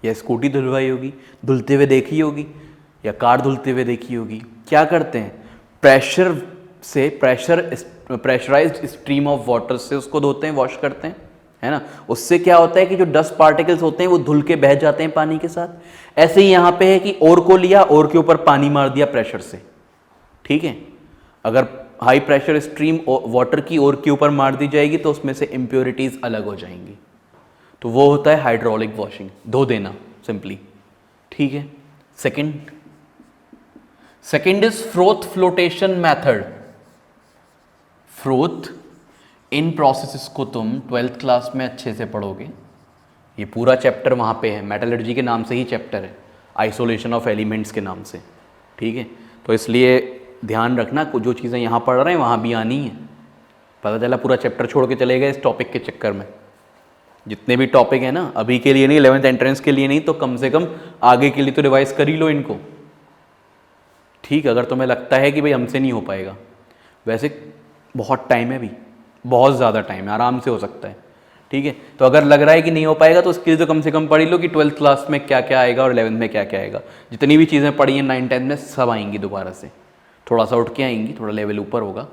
या स्कूटी धुलवाई होगी, धुलते हुए देखी होगी, या कार धुलते हुए देखी होगी। क्या करते हैं? प्रेशर से प्रेशराइज्ड स्ट्रीम ऑफ वाटर से उसको धोते हैं, वॉश करते हैं, है ना। उससे क्या होता है कि जो डस्ट पार्टिकल्स होते हैं वो धुल के बह जाते हैं पानी के साथ। ऐसे ही यहां पे है कि ओर को लिया, ओर के ऊपर पानी मार दिया प्रेशर से, ठीक है। अगर हाई प्रेशर स्ट्रीम वाटर की ओर के ऊपर मार दी जाएगी तो उसमें से इंप्योरिटीज अलग हो जाएंगी। तो वो होता है हाइड्रोलिक वॉशिंग, धो देना सिंपली, ठीक है। Second is froth flotation method. Froth, in processes को तुम 12th क्लास में अच्छे से पढ़ोगे। ये पूरा चैप्टर वहाँ पे है, मेटलर्जी के नाम से ही चैप्टर है, आइसोलेशन ऑफ एलिमेंट्स के नाम से, ठीक है। तो इसलिए ध्यान रखना जो चीज़ें यहाँ पढ़ रहे हैं वहाँ भी आनी है। पता चला पूरा चैप्टर छोड़ के चले गए इस टॉपिक के चक्कर में। जितने भी टॉपिक है ना, अभी के लिए नहीं, 11th एंट्रेंस के लिए नहीं, तो कम से कम आगे के लिए तो रिवाइज कर ही लो इनको, ठीक। अगर तुम्हें लगता है कि भाई हमसे नहीं हो पाएगा, वैसे बहुत टाइम है, अभी बहुत ज़्यादा टाइम है, आराम से हो सकता है, ठीक है। तो अगर लग रहा है कि नहीं हो पाएगा तो उसके लिए तो कम से कम पढ़ ही लो कि 12th क्लास में क्या क्या आएगा और 11th में क्या क्या आएगा। जितनी भी चीज़ें पढ़ी हैं 9th 10th में सब आएंगी दोबारा से, थोड़ा सा उठ के आएंगी, थोड़ा लेवल ऊपर होगा।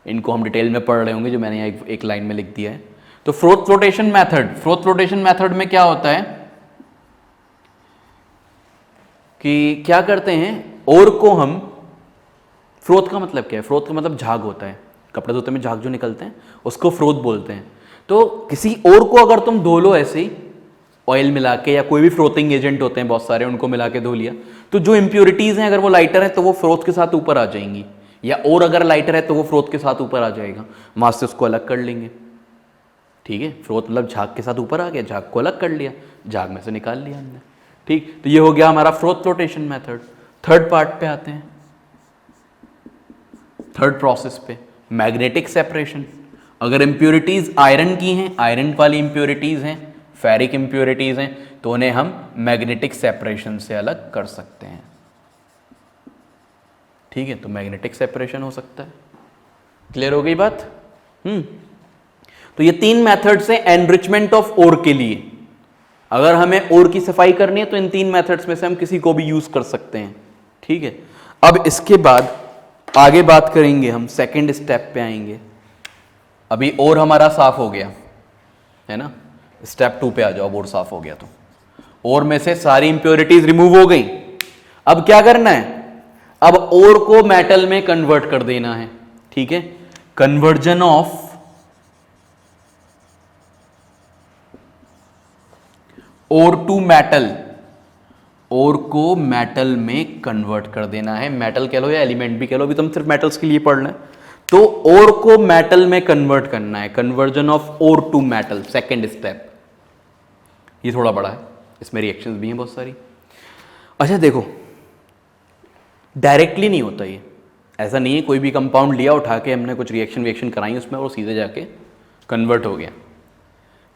इनको हम डिटेल में पढ़ रहे होंगे जो मैंने यहाँ एक लाइन में लिख दिया है। तो froth flotation method, froth flotation method में क्या होता है कि क्या करते हैं, ओर को हम, फ्रोथ का मतलब क्या है? फ्रोथ का मतलब झाग होता है, कपड़े धोते में झाग जो निकलते हैं उसको फ्रोथ बोलते हैं। तो किसी ओर को अगर तुम धो लो ऐसे ही ऑयल मिला के, या कोई भी फ्रोथिंग एजेंट होते हैं बहुत सारे, उनको मिला के धो लिया, तो जो इंप्योरिटीज हैं अगर वो लाइटर है तो वो फ्रोथ के साथ ऊपर आ जाएंगी, या और अगर लाइटर है तो वो फ्रोथ के साथ ऊपर आ जाएगा, वहां से उसको अलग कर लेंगे, ठीक है। फ्रोथ मतलब झाग के साथ ऊपर आ गया, झाग को अलग कर लिया, झाग में से निकाल लिया हमने, ठीक। तो ये हो गया हमारा froth flotation method. Third part पे आते हैं, थर्ड प्रोसेस पे, मैग्नेटिक सेपरेशन। अगर इंप्योरिटीज आयरन की हैं, आयरन वाली इंप्योरिटीज हैं, फेरिक इंप्योरिटीज हैं, तो उन्हें हम मैग्नेटिक सेपरेशन से अलग कर सकते हैं, ठीक है। तो मैग्नेटिक सेपरेशन हो सकता है। क्लियर हो गई बात? तो ये तीन मेथड्स हैं एनरिचमेंट ऑफ ओर के लिए। अगर हमें ओर की सफाई करनी है तो इन तीन मेथड्स में से हम किसी को भी यूज कर सकते हैं, ठीक है। अब इसके बाद आगे बात करेंगे, हम सेकंड स्टेप पे आएंगे। अभी ओर हमारा साफ हो गया है ना, स्टेप 2 पे आ जाओ। ओर साफ हो गया तो ओर में से सारी इंप्योरिटीज रिमूव हो गई। अब क्या करना है? अब ओर को मेटल में कन्वर्ट कर देना है, ठीक है। Conversion of ore to metal, ore को मेटल में कन्वर्ट कर देना है। मेटल कह लो या एलिमेंट भी कह लो, अभी तुम सिर्फ मेटल्स के लिए पढ़ रहे हैं। तो ओर को मेटल में कन्वर्ट करना है, conversion of ore to metal, second step. ये थोड़ा बड़ा है, इसमें रिएक्शंस भी हैं बहुत सारी। अच्छा देखो, डायरेक्टली नहीं होता ये, ऐसा नहीं है कोई भी कंपाउंड लिया उठा के हमने कुछ रिएक्शन कराई उसमें और सीधे जाके कन्वर्ट हो गया।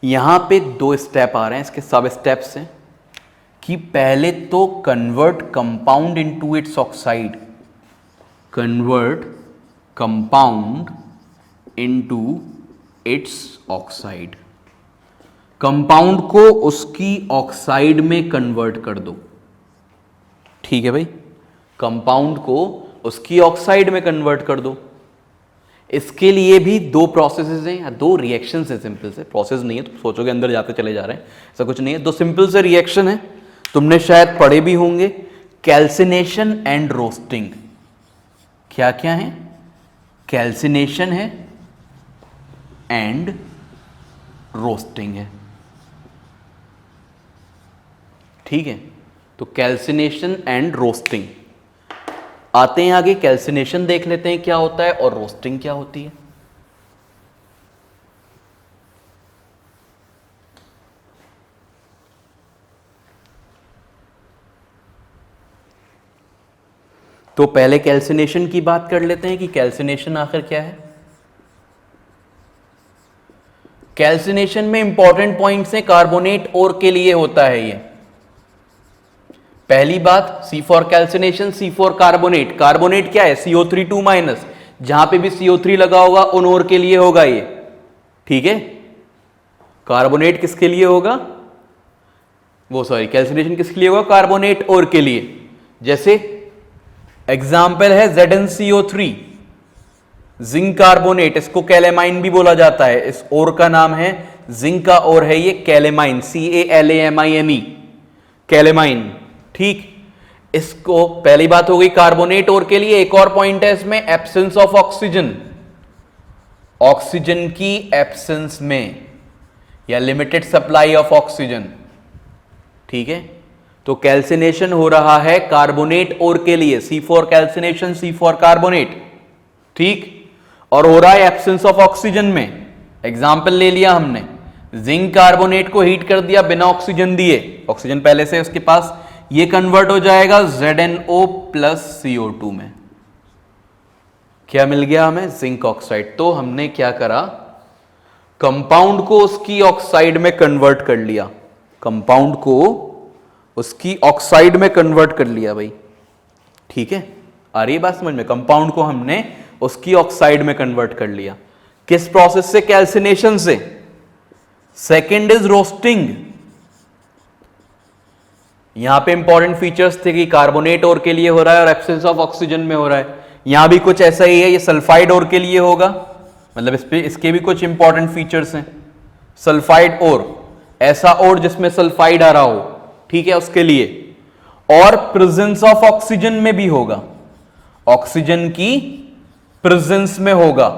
यहां पे दो स्टेप आ रहे हैं, इसके सब स्टेप्स हैं कि पहले तो convert compound into its oxide, convert compound into its oxide, compound को उसकी ऑक्साइड में कन्वर्ट कर दो। ठीक है भाई, कंपाउंड को उसकी ऑक्साइड में कन्वर्ट कर दो। इसके लिए भी दो प्रोसेसेस हैं या दो रिएक्शंस हैं, सिंपल से प्रोसेस नहीं है तो सोचोगे अंदर जाते चले जा रहे हैं, ऐसा कुछ नहीं है। दो सिंपल से रिएक्शन है, तुमने शायद पढ़े भी होंगे, कैल्सिनेशन एंड रोस्टिंग। क्या क्या है? कैल्सिनेशन है एंड रोस्टिंग है। ठीक है, तो कैल्सिनेशन एंड रोस्टिंग। आते हैं आगे, कैल्सिनेशन देख लेते हैं क्या होता है और रोस्टिंग क्या होती है। तो पहले कैल्सिनेशन की बात कर लेते हैं कि कैल्सिनेशन आखिर क्या है। कैल्सिनेशन में इंपॉर्टेंट पॉइंट्स हैं, कार्बोनेट और के लिए होता है ये। पहली बात, C for calcination, C for carbonate. Carbonate क्या है? CO3 माइनस, जहां पे भी CO3 लगा होगा उन और के लिए होगा ये। ठीक है, कार्बोनेट किसके लिए होगा? वो सॉरी, कैल्सिनेशन किसके लिए होगा? कार्बोनेट और के लिए। जैसे एग्जाम्पल है ZnCO3, जिंक कार्बोनेट, इसको कैलेमाइन भी बोला जाता है। इस और का नाम है, जिंक का और है ये कैलेमाइन, CALAMINE, कैलेमाइन। ठीक, इसको पहली बात हो गई कार्बोनेट और के लिए। एक और पॉइंट है इसमें, एब्सेंस ऑफ ऑक्सीजन, ऑक्सीजन की एब्सेंस में या लिमिटेड सप्लाई ऑफ ऑक्सीजन। ठीक है, तो कैल्सिनेशन हो रहा है कार्बोनेट और के लिए, C for calcination, C for carbonate. ठीक, और हो रहा है एब्सेंस ऑफ ऑक्सीजन में। एग्जाम्पल ले लिया हमने, जिंक कार्बोनेट को हीट कर दिया बिना ऑक्सीजन दिए, ऑक्सीजन पहले से उसके पास, ये कन्वर्ट हो जाएगा ZnO प्लस CO2 में। क्या मिल गया हमें? Zinc oxide. तो हमने क्या करा, कंपाउंड को उसकी ऑक्साइड में कन्वर्ट कर लिया, कंपाउंड को उसकी ऑक्साइड में कन्वर्ट कर लिया भाई। ठीक है, आ रही है बात समझ में? कंपाउंड को हमने उसकी ऑक्साइड में कन्वर्ट कर लिया। किस प्रोसेस से? कैल्सिनेशन से। Second is roasting. यहां पे इंपॉर्टेंट फीचर्स थे कि कार्बोनेट और के लिए हो रहा है और एब्सेंस ऑफ ऑक्सीजन में हो रहा है। यहां भी कुछ ऐसा ही है, ये सल्फाइड और के लिए होगा, मतलब इस पे इसके भी कुछ इंपॉर्टेंट फीचर्स हैं। सल्फाइड और, ऐसा और जिसमें सल्फाइड आ रहा हो, ठीक है, उसके लिए। और प्रेजेंस ऑफ ऑक्सीजन में भी होगा, ऑक्सीजन की प्रेजेंस में होगा।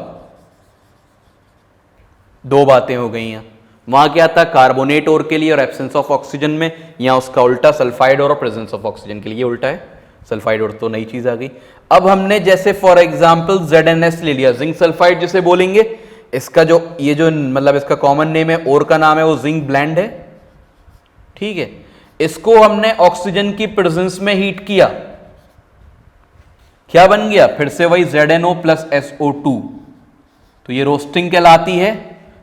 दो बातें हो गई हैं। वहां क्या था? कार्बोनेट और के लिए और एब्सेंस ऑफ ऑक्सीजन में। यहां उसका उल्टा, सल्फाइड और प्रेजेंस ऑफ ऑक्सीजन के लिए उल्टा है। सल्फाइड और तो नई चीज आ गई। अब हमने जैसे फॉर एग्जांपल ZnS ले लिया, जिंक सल्फाइड जिसे बोलेंगे। इसका जो ये जो मतलब इसका कॉमन नेम है, और का नाम है वो जिंक ब्लेंड है। ठीक है, इसको हमने ऑक्सीजन की प्रेजेंस में हीट किया, क्या बन गया? फिर से वही ZnO प्लस SO2। तो ये रोस्टिंग कहलाती है,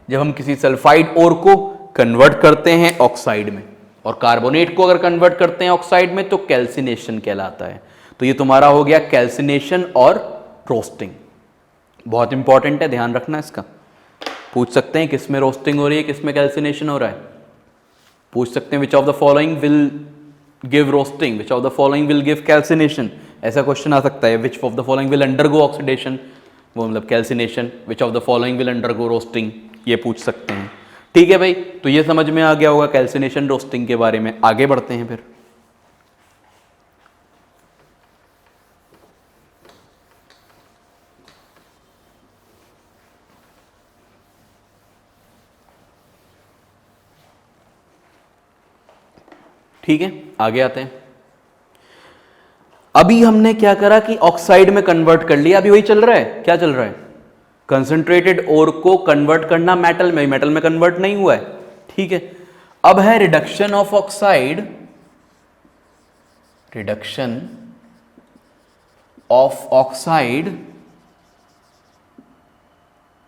जब हम किसी सल्फाइड और को कन्वर्ट करते हैं ऑक्साइड में, और कार्बोनेट को अगर कन्वर्ट करते हैं ऑक्साइड में तो कैल्सिनेशन कहलाता है। तो ये तुम्हारा हो गया कैल्सिनेशन और रोस्टिंग। बहुत इंपॉर्टेंट है, ध्यान रखना इसका। पूछ सकते हैं किस में रोस्टिंग हो रही है, किस में कैल्सिनेशन हो रहा है। पूछ सकते हैं विच of the following will give roasting, which of the following will give calcination, ऐसा क्वेश्चन आ सकता है। विच of the following will undergo oxidation, वो मतलब calcination. Which of the following will undergo roasting, ये पूछ सकते हैं। ठीक है भाई, तो ये समझ में आ गया होगा कैल्सिनेशन रोस्टिंग के बारे में। आगे बढ़ते हैं फिर। ठीक है, आगे आते हैं। अभी हमने क्या करा कि ऑक्साइड में कन्वर्ट कर लिया, अभी वही चल रहा है, क्या चल रहा है, कंसंट्रेटेड ओर को कन्वर्ट करना मेटल में, मेटल में कन्वर्ट नहीं हुआ है, ठीक है। अब है reduction of oxide, reduction of oxide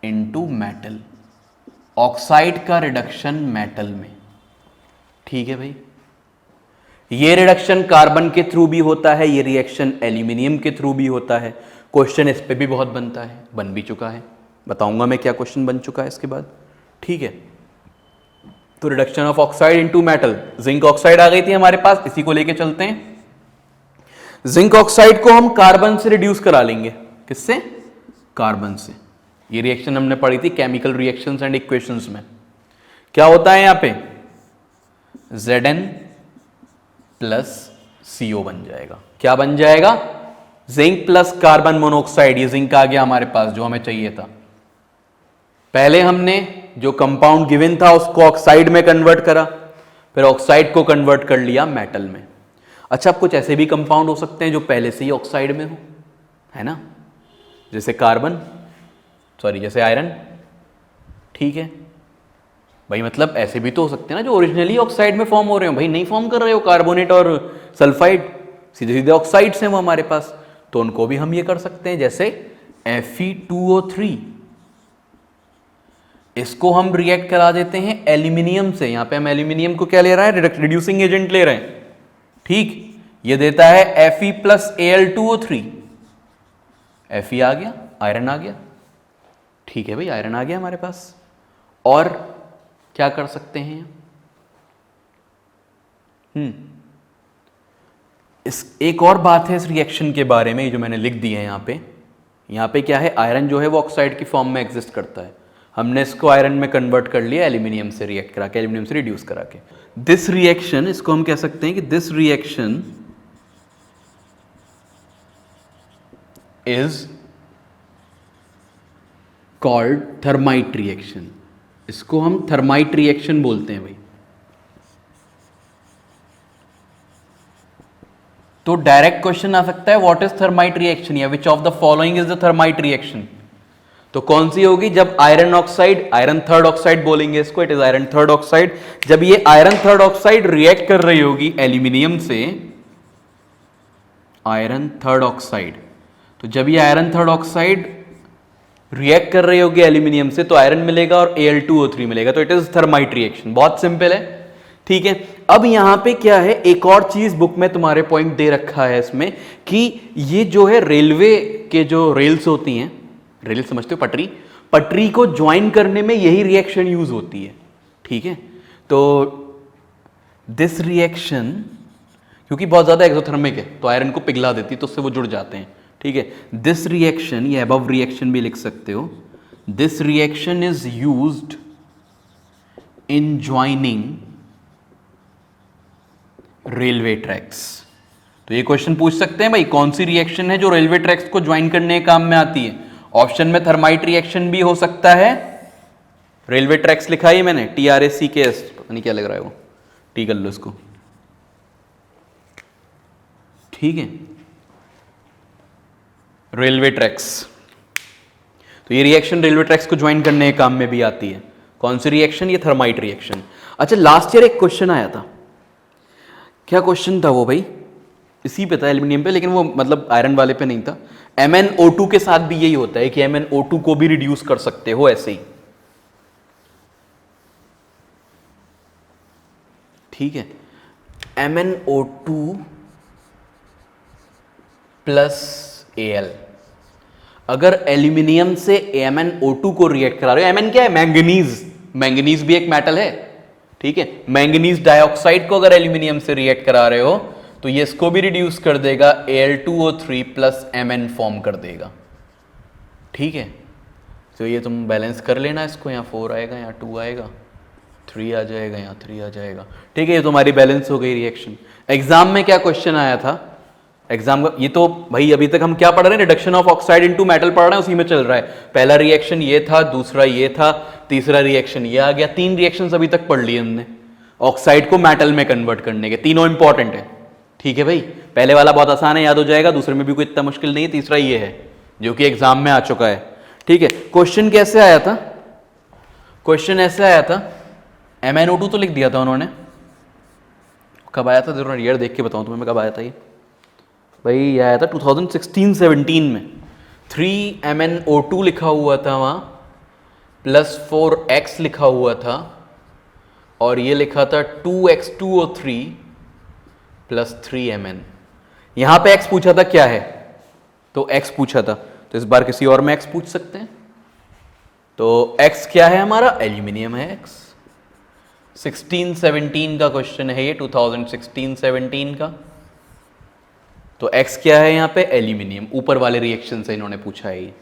into metal, oxide का रिडक्शन मेटल में, ठीक है भाई। ये रिडक्शन कार्बन के थ्रू भी होता है, ये रिएक्शन एल्यूमिनियम के थ्रू भी होता है। क्वेश्चन इस पे भी बहुत बनता है, बन भी चुका है, बताऊंगा मैं क्या क्वेश्चन बन चुका है इसके बाद, ठीक है। तो reduction of oxide into metal, zinc oxide आ गई थी हमारे पास, इसी को लेके चलते हैं। जिंक ऑक्साइड को हम कार्बन से रिड्यूस करा लेंगे, किससे, कार्बन से। ये रिएक्शन हमने पढ़ी थी केमिकल रिएक्शंस एंड इक्वेशंस में। क्या होता है यहां पे, Zn प्लस CO बन जाएगा, क्या बन जाएगा, जिंक प्लस कार्बन मोनोऑक्साइड, ये जिंक आ गया हमारे पास जो हमें चाहिए था। पहले हमने जो कंपाउंड गिवन था उसको ऑक्साइड में कन्वर्ट करा, फिर ऑक्साइड को कन्वर्ट कर लिया मेटल में। अच्छा, अब कुछ ऐसे भी कंपाउंड हो सकते हैं जो पहले से ही ऑक्साइड में हो, है ना, जैसे कार्बन, सॉरी जैसे आयरन, ठीक है भाई। मतलब ऐसे भी तो हो सकते हैं ना जो ओरिजिनली ऑक्साइड में फॉर्म हो रहे हो, भाई नहीं फॉर्म कर रहे हो कार्बोनेट और सल्फाइड, सीधे सीधे ऑक्साइड्स हैं वो हमारे पास, तो उनको भी हम ये कर सकते हैं, जैसे Fe2O3, इसको हम रिएक्ट करा देते हैं एल्यूमिनियम से। यहां पे हम एल्यूमिनियम को क्या ले रहे हैं, रिड्यूसिंग एजेंट ले रहे हैं, ठीक। ये देता है Fe प्लस Al2O3, Fe आ गया, आयरन आ गया, ठीक है भाई, आयरन आ गया हमारे पास। और क्या कर सकते हैं, इस एक और बात है इस रिएक्शन के बारे में जो मैंने लिख दी है यहां पे क्या है, आयरन जो है वो ऑक्साइड की फॉर्म में एग्जिस्ट करता है, हमने इसको आयरन में कन्वर्ट कर लिया एल्यूमिनियम से रिएक्ट करा के, एल्यूमिनियम से रिड्यूस करा के। दिस रिएक्शन, इसको हम कह सकते हैं कि this reaction is called thermite reaction, इसको हम थर्माइट रिएक्शन बोलते हैं भाई। तो डायरेक्ट क्वेश्चन आ सकता है व्हाट इज थर्माइट रिएक्शन, या विच of the following is the thermite reaction. तो कौन सी होगी, जब iron oxide, iron third oxide बोलेंगे इसको, it is iron third oxide, जब ये आयरन थर्ड ऑक्साइड रिएक्ट कर रही होगी एल्यूमिनियम से, आयरन थर्ड ऑक्साइड, तो जब ये आयरन थर्ड ऑक्साइड रिएक्ट कर रही होगी एल्यूमिनियम से तो आयरन मिलेगा और Al2O3 मिलेगा, तो इट इज थर्माइट रिएक्शन। बहुत सिंपल है, ठीक है। अब यहां पे क्या है, एक और चीज बुक में तुम्हारे पॉइंट दे रखा है इसमें कि ये जो है रेलवे के जो रेल्स होती हैं, रेल समझते हो, पटरी, पटरी को ज्वाइन करने में यही रिएक्शन यूज होती है, ठीक है। तो दिस रिएक्शन क्योंकि बहुत ज्यादा एक्सोथर्मिक है तो आयरन को पिघला देती है, तो उससे वो जुड़ जाते हैं, ठीक है। दिस रिएक्शन, ये अबव रिएक्शन भी लिख सकते हो, this reaction is used in joining railway tracks. तो ये क्वेश्चन पूछ सकते हैं भाई कौन सी रिएक्शन है जो रेलवे ट्रैक्स को ज्वाइन करने के काम में आती है। ऑप्शन में थर्माइट रिएक्शन भी हो सकता है, रेलवे ट्रैक्स लिखा है मैंने, TRACKS, पता नहीं क्या लग रहा है वो, टी कर लो इसको, ठीक है, रेलवे ट्रैक्स। तो ये रिएक्शन रेलवे ट्रैक्स को ज्वाइन करने के काम में भी आती है। कौन सी रिएक्शन, ये थर्माइट रिएक्शन। अच्छा, लास्ट ईयर एक क्वेश्चन आया था, क्या क्वेश्चन था वो भाई, इसी पे था एल्यूमिनियम पे, लेकिन वो मतलब आयरन वाले पे नहीं था। MnO2 के साथ भी यही होता है कि MnO2 को भी रिड्यूस कर सकते हो ऐसे ही, ठीक है। MnO2 प्लस Al, अगर एल्यूमिनियम से MnO2 को रिएक्ट करा रहे हो, Mn क्या है, मैंगनीज, मैंगनीज भी एक मेटल है, ठीक है। मैंगनीज डाइऑक्साइड को अगर एल्यूमिनियम से रिएक्ट करा रहे हो तो ये इसको भी रिड्यूस कर देगा, Al2O3 प्लस Mn फॉर्म कर देगा, ठीक है। तो ये तुम बैलेंस कर लेना इसको, यहाँ 4 आएगा, यहाँ 2 आएगा, 3 आ जाएगा, यहाँ 3 आ जाएगा, ठीक है। ये तुम्हारी बैलेंस हो गई रिएक्शन। एग्जाम में क्या क्वेश्चन आया था, एग्जाम का ये तो भाई अभी तक हम क्या पढ़ रहे हैं, reduction of oxide into metal पढ़ रहे हैं, उसी में चल रहा है। पहला रिएक्शन ये था, दूसरा ये था, तीसरा रिएक्शन ये आ गया, 3 रिएक्शंस अभी तक पढ़ लिए हमने। ऑक्साइड को मेटल में कन्वर्ट करने के। तीनों इंपॉर्टेंट है, ठीक है भाई। पहले वाला बहुत आसान है, याद हो जाएगा, दूसरे में भी कोई इतना मुश्किल नहीं है, तीसरा ये है जो कि एग्जाम में आ चुका है, ठीक है। क्वेश्चन कैसे आया था? क्वेश्चन ऐसे आया था, MnO2 तो लिख दिया था उन्होंने, कब आया था जरूर ईयर देख के बताऊं तुम्हें मैं कब आया था ये। भाई ये आया था 2016-17 में। 3MnO2 लिखा हुआ था वहाँ, +4x लिखा हुआ था, और ये लिखा था 2x2O3 +3Mn। यहाँ पे x पूछा था क्या है, तो x पूछा था, तो इस बार किसी और में x पूछ सकते हैं। तो x क्या है हमारा? एल्यूमिनियम है x। 16-17 का क्वेश्चन है ये, 2016-17 का। तो x क्या है यहाँ पे? एल्यूमिनियम। ऊपर वाले रिएक्शन से इन्होंने पूछा है ये।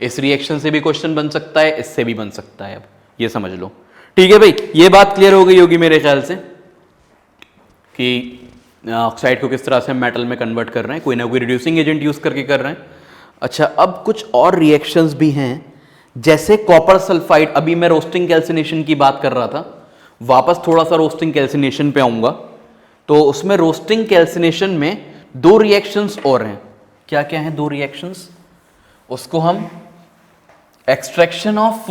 इस रिएक्शन से भी क्वेश्चन बन सकता है, इससे भी बन सकता है, अब ये समझ लो, ठीक है भाई। ये बात क्लियर हो गई होगी मेरे ख्याल से कि ऑक्साइड को किस तरह से हम मेटल में कन्वर्ट कर रहे हैं, कोई ना कोई रिड्यूसिंग एजेंट यूज करके कर रहे हैं। अच्छा, अब कुछ और रिएक्शंस भी हैं, जैसे कॉपर सल्फाइड। अभी मैं रोस्टिंग कैल्सिनेशन की बात कर रहा था, वापस थोड़ा सा रोस्टिंग कैल्सिनेशन पे आऊंगा। तो उसमें रोस्टिंग कैल्सिनेशन में दो रिएक्शंस और हैं। क्या क्या हैं दो रिएक्शंस? उसको हम extraction of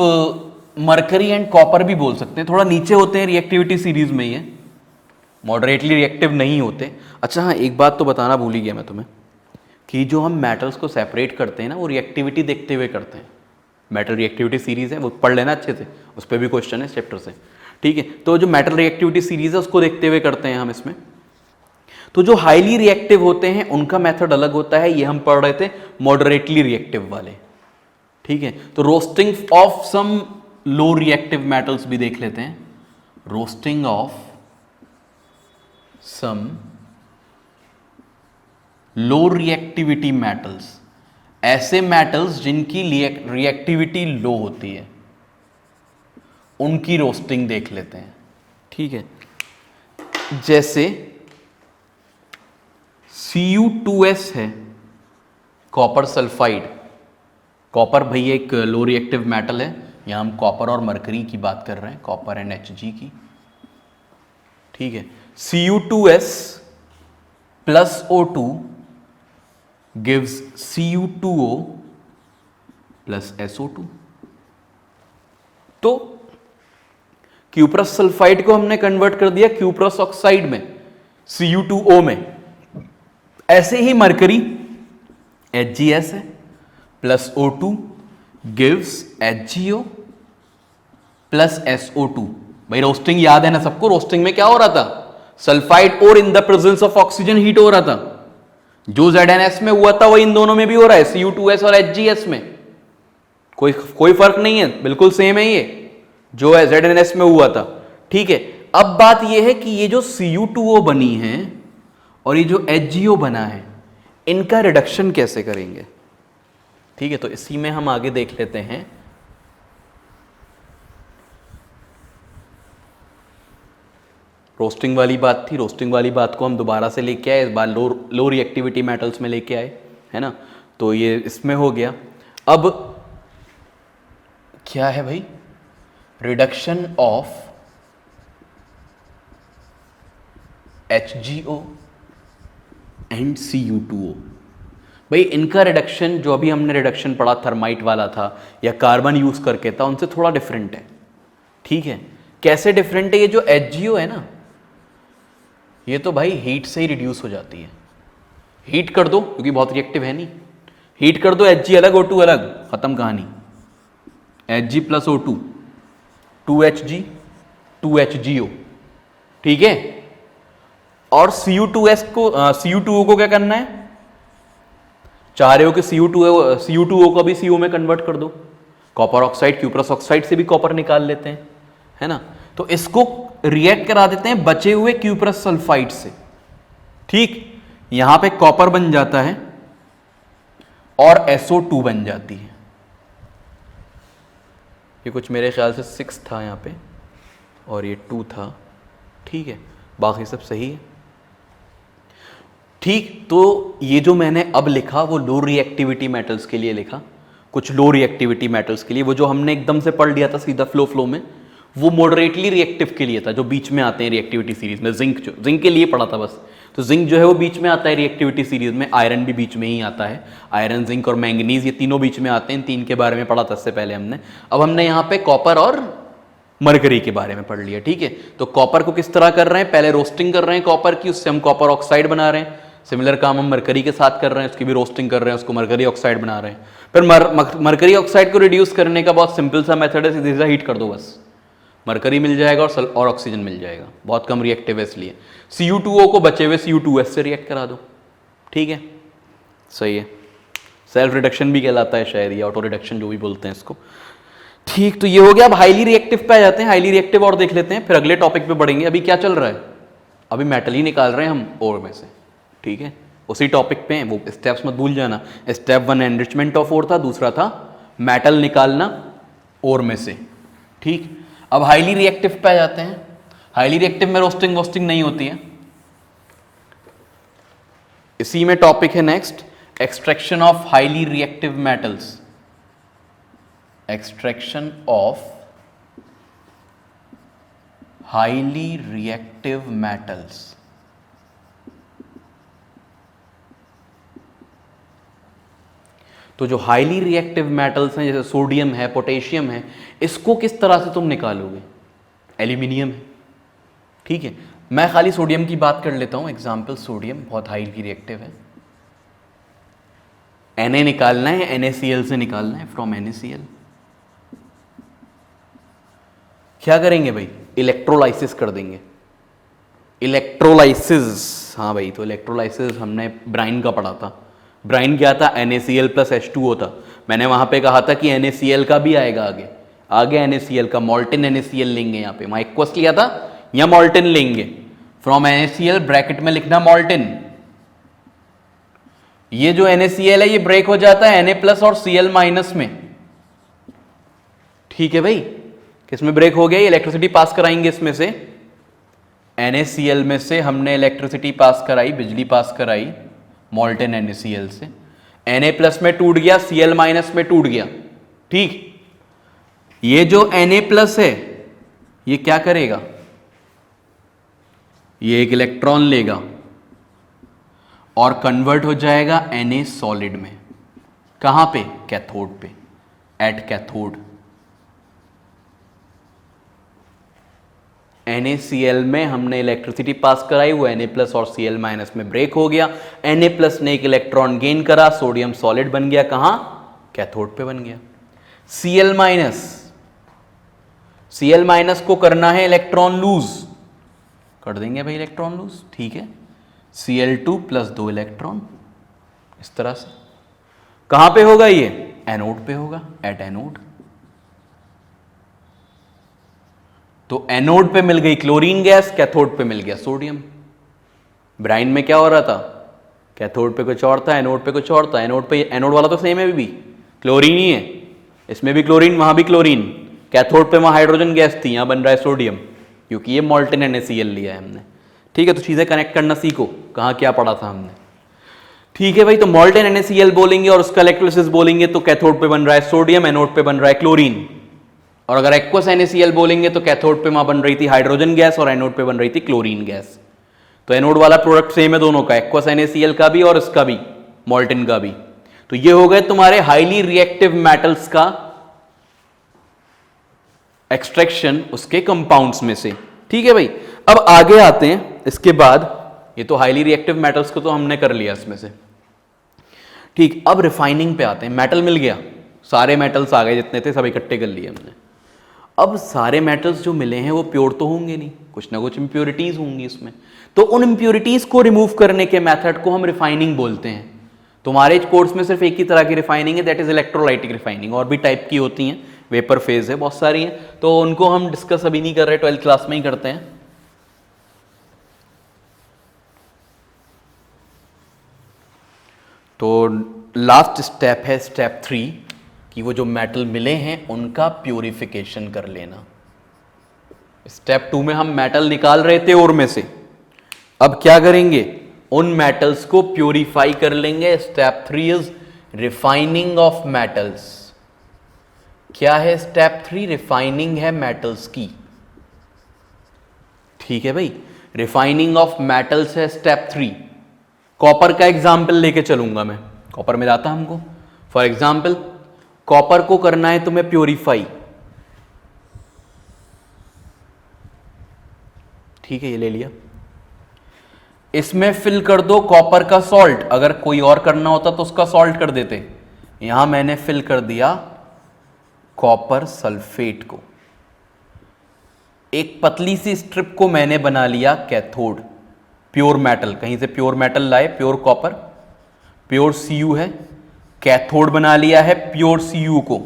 mercury and copper भी बोल सकते हैं। थोड़ा नीचे होते हैं रिएक्टिविटी सीरीज में, ये मॉडरेटली रिएक्टिव नहीं होते। अच्छा हाँ, एक बात तो बताना भूल ही गया मैं तुम्हें कि जो हम मेटल्स को सेपरेट करते हैं ना, वो रिएक्टिविटी देखते हुए करते हैं। मेटल रिएक्टिविटी सीरीज है, वो पढ़ लेना अच्छे से, उस पर भी क्वेश्चन है इस चैप्टर से, ठीक है। तो जो मेटल रिएक्टिविटी सीरीज है उसको देखते हुए करते हैं हम इसमें। तो जो हाईली रिएक्टिव होते हैं उनका मेथड अलग होता है, ये हम पढ़ रहे थे मॉडरेटली रिएक्टिव वाले, ठीक है। तो roasting of some low reactive metals भी देख लेते हैं। Roasting of some low reactivity metals, ऐसे मेटल्स जिनकी रिएक्टिविटी लो होती है, उनकी रोस्टिंग देख लेते हैं, ठीक है। जैसे Cu2s है, कॉपर सल्फाइड। कॉपर भाई एक लो रिएक्टिव मेटल है, यहां हम कॉपर और मरकरी की बात कर रहे हैं, कॉपर एंड Hg की, ठीक है। Cu2s plus O2 gives Cu2O plus SO2। तो क्यूप्रस सल्फाइड को हमने कन्वर्ट कर दिया क्यूप्रस ऑक्साइड में, Cu2O में। ऐसे ही मरकरी HgS है plus O2 gives HgO plus SO2। भाई रोस्टिंग याद है ना सबको, रोस्टिंग में क्या हो रहा था? सल्फाइड और in the presence of oxygen heat हो रहा था। जो ZnS में हुआ था वही इन दोनों में भी हो रहा है, Cu2s और HgS में। कोई फर्क नहीं है, बिल्कुल सेम है ये जो है ZnS में हुआ था, ठीक है। अब बात यह है कि ये जो Cu2O बनी है और ये जो HgO बना है, इनका रिडक्शन कैसे करेंगे, ठीक है। तो इसी में हम आगे देख लेते हैं। रोस्टिंग वाली बात थी, रोस्टिंग वाली बात को हम दोबारा से लेके आए, इस बार लो रिएक्टिविटी मेटल्स में लेके आए, है ना। तो ये इसमें हो गया। अब क्या है भाई? Reduction of HgO and Cu2O। भाई इनका रिडक्शन, जो अभी हमने रिडक्शन पढ़ा थर्माइट वाला था या कार्बन यूज करके था, उनसे थोड़ा डिफरेंट है, ठीक है। कैसे डिफरेंट है? ये जो HgO है ना, ये तो भाई हीट से ही रिड्यूस हो जाती है। हीट कर दो, क्योंकि बहुत रिएक्टिव है नहीं, हीट कर दो, Hg अलग O2 अलग, खत्म कहानी। Hg plus O2 2Hg 2HgO, ठीक है। और Cu2O को क्या करना है? चाह रहे हो कि Cu2O को भी CO में कन्वर्ट कर दो। कॉपर ऑक्साइड क्यूप्रस ऑक्साइड से भी कॉपर निकाल लेते हैं, है ना। तो इसको रिएक्ट करा देते हैं बचे हुए क्यूप्रस सल्फाइड से, ठीक। यहां पे कॉपर बन जाता है और SO2 बन जाती है। ये कुछ मेरे ख्याल से 6 था यहाँ पे और ये 2 था, ठीक है। बाकी सब सही है, ठीक। तो ये जो मैंने अब लिखा वो लो रिएक्टिविटी मेटल्स के लिए लिखा, कुछ लो रिएक्टिविटी मेटल्स के लिए। वो जो हमने एकदम से पढ़ लिया था सीधा फ्लो में, वो मॉडरेटली रिएक्टिव के लिए था, जो बीच में आते हैं रिएक्टिविटी सीरीज में। जिंक के लिए पढ़ा था बस, तो जिंक जो है वो बीच में आता है रिएक्टिविटी सीरीज में। आयरन भी बीच में ही आता है, आयरन, जिंक और मैंगनीज, ये तीनों बीच में आते हैं। इन तीन के बारे में पढ़ा था इससे पहले हमने। अब हमने यहाँ पे कॉपर और मरकरी के बारे में पढ़ लिया, ठीक है। तो कॉपर को किस तरह कर रहे हैं, पहले रोस्टिंग कर रहे हैं कॉपर की, उससे हम कॉपर ऑक्साइड बना रहे हैं। सिमिलर काम हम मरकरी के साथ कर रहे हैं, उसकी भी रोस्टिंग कर रहे हैं, उसको मरकरी ऑक्साइड बना रहे हैं। फिर मरकरी ऑक्साइड को रिड्यूस करने का बहुत सिंपल सा मेथड है, सीधा हीट कर दो बस, मरकरी मिल जाएगा और ऑक्सीजन मिल जाएगा। बहुत कम रिएक्टिव है इसलिए। Cu2O को बचे हुए Cu2S से रिएक्ट करा दो, ठीक है, सही है। सेल्फ रिडक्शन भी कहलाता है शायद, या ऑटो रिडक्शन जो भी बोलते हैं इसको, ठीक। तो ये हो गया। अब हाईली रिएक्टिव पे आ जाते हैं। हाईली रिएक्टिव और देख लेते हैं, फिर अगले टॉपिक पे बढ़ेंगे। अभी क्या चल रहा है, अभी मेटल ही निकाल रहे हैं हम ओर में से, ठीक है, उसी टॉपिक पे हैं। वो स्टेप्स मत भूल जाना। स्टेप 1 एनरिचमेंट ऑफ ओर था, दूसरा था मेटल निकालना ओर में से, ठीक। अब हाईली रिएक्टिव पे आ जाते हैं। हाईली रिएक्टिव में रोस्टिंग वोस्टिंग नहीं होती है। इसी में टॉपिक है next, extraction of highly reactive metals. Extraction of highly reactive metals. तो जो हाईली रिएक्टिव मेटल्स हैं, जैसे सोडियम है, पोटेशियम है, इसको किस तरह से तुम निकालोगे। एल्यूमिनियम है, ठीक है। मैं खाली सोडियम की बात कर लेता हूं। एग्जाम्पल, सोडियम बहुत हाईली रिएक्टिव है। Na निकालना है, NaCl से निकालना है, फ्रॉम NaCl। क्या करेंगे भाई, इलेक्ट्रोलाइसिस कर देंगे। इलेक्ट्रोलाइसिस, हाँ भाई, तो इलेक्ट्रोलाइसिस हमने ब्राइन का पढ़ा था। ब्राइन क्या था, NaCl प्लस H2O था। मैंने वहां पे कहा था कि NaCl का भी आएगा आगे, आगे NaCl का, मॉल्टिन NaCl लेंगे। यहाँ पे माइक्वस लिया था, या मॉल्टिन लेंगे। फ्रॉम NaCl ब्रैकेट में लिखना मॉल्टिन। ये जो NaCl है ये ब्रेक हो जाता है Na प्लस और Cl माइनस में, ठीक है भाई। किसमें ब्रेक हो गया, इलेक्ट्रिसिटी पास कराएंगे इसमें से। NaCl में से हमने इलेक्ट्रिसिटी पास कराई, बिजली पास कराई मॉल्टेन NaCl से। Na प्लस में टूट गया, Cl माइनस में टूट गया, ठीक। ये जो Na प्लस है ये क्या करेगा, ये एक इलेक्ट्रॉन लेगा और कन्वर्ट हो जाएगा Na सॉलिड में। कहां पे, कैथोड पे, एट कैथोड। NaCl में हमने इलेक्ट्रिसिटी पास कराई, वो Na प्लस और Cl माइनस में ब्रेक हो गया। Na प्लस ने एक इलेक्ट्रॉन गेन करा, सोडियम सॉलिड बन गया। कहां, कैथोड पे बन गया। Cl माइनस को करना है इलेक्ट्रॉन लूज, कर देंगे भाई इलेक्ट्रॉन लूज, ठीक है। Cl2 प्लस 2 इलेक्ट्रॉन, इस तरह से। कहां पे होगा ये, एनोड पे होगा, एट एनोड। तो एनोड पे मिल गई क्लोरीन गैस, कैथोड पे मिल गया सोडियम। ब्राइन में क्या हो रहा था, कैथोड पे कुछ और था, एनोड पे कुछ और था। एनोड पे, एनोड वाला तो सेम है भी, क्लोरीन ही है। इसमें भी क्लोरीन, वहां भी क्लोरीन। कैथोड पे वहां हाइड्रोजन गैस थी, यहां बन रहा है सोडियम, क्योंकि ये मॉल्टेन NaCl लिया है हमने, ठीक है। तो चीजें कनेक्ट करना सीखो, कहां क्या पढ़ा था हमने, ठीक है भाई। तो मॉल्टेन NaCl बोलेंगे और उसका इलेक्ट्रोलिसिस बोलेंगे, तो कैथोड पे बन रहा है सोडियम, एनोड पे बन रहा है क्लोरीन। और अगर एक्वस NaCl बोलेंगे तो कैथोड पे वहां बन रही थी हाइड्रोजन गैस और एनोड पे बन रही थी क्लोरीन गैस। तो एनोड वाला प्रोडक्ट सेम है दोनों का, एक्वस NaCl का भी और इसका भी, मॉल्टिन का भी। तो ये हो गए तुम्हारे हाईली रिएक्टिव मेटल्स का एक्सट्रैक्शन उसके कंपाउंड्स में से, ठीक है भाई। अब आगे आते हैं इसके बाद, ये तो हाईली रिएक्टिव मेटल्स को तो हमने कर लिया इसमें से, ठीक। अब रिफाइनिंग पे आते हैं। मेटल मिल गया, सारे मेटल्स आ गए जितने थे, सब इकट्ठे कर लिए हमने। अब सारे मेटल्स जो मिले हैं वो प्योर तो होंगे नहीं, कुछ ना कुछ इंप्योरिटीज होंगी इसमें। तो उन इंप्योरिटीज को रिमूव करने के मेथड को हम रिफाइनिंग बोलते हैं। तुम्हारे कोर्स में सिर्फ एक ही तरह की रिफाइनिंग है, दैट इज इलेक्ट्रोलाइटिक रिफाइनिंग। और भी टाइप की होती हैं, वेपर फेज है, बहुत सारी हैं, तो उनको हम डिस्कस अभी नहीं कर रहे, 12th क्लास में ही करते हैं। तो लास्ट स्टेप है स्टेप 3 कि वो जो मेटल मिले हैं उनका प्यूरिफिकेशन कर लेना। स्टेप 2 में हम मेटल निकाल रहे थे ओर में से, अब क्या करेंगे, उन मेटल्स को प्यूरिफाई कर लेंगे। Step 3 is refining of metals. क्या है स्टेप 3, रिफाइनिंग है मेटल्स की। ठीक है भाई। रिफाइनिंग ऑफ मेटल्स है स्टेप 3। कॉपर का एग्जाम्पल लेके चलूंगा मैं, कॉपर में आता हमको। फॉर एग्जाम्पल कॉपर को करना है तुम्हें प्योरीफाई, ठीक है, ये ले लिया। इसमें फिल कर दो कॉपर का सॉल्ट, अगर कोई और करना होता तो उसका सॉल्ट कर देते। यहां मैंने फिल कर दिया कॉपर सल्फेट को। एक पतली सी स्ट्रिप को मैंने बना लिया कैथोड, प्योर मेटल, कहीं से प्योर मेटल लाए, प्योर कॉपर, प्योर Cu है, कैथोड बना लिया है प्योर Cu को,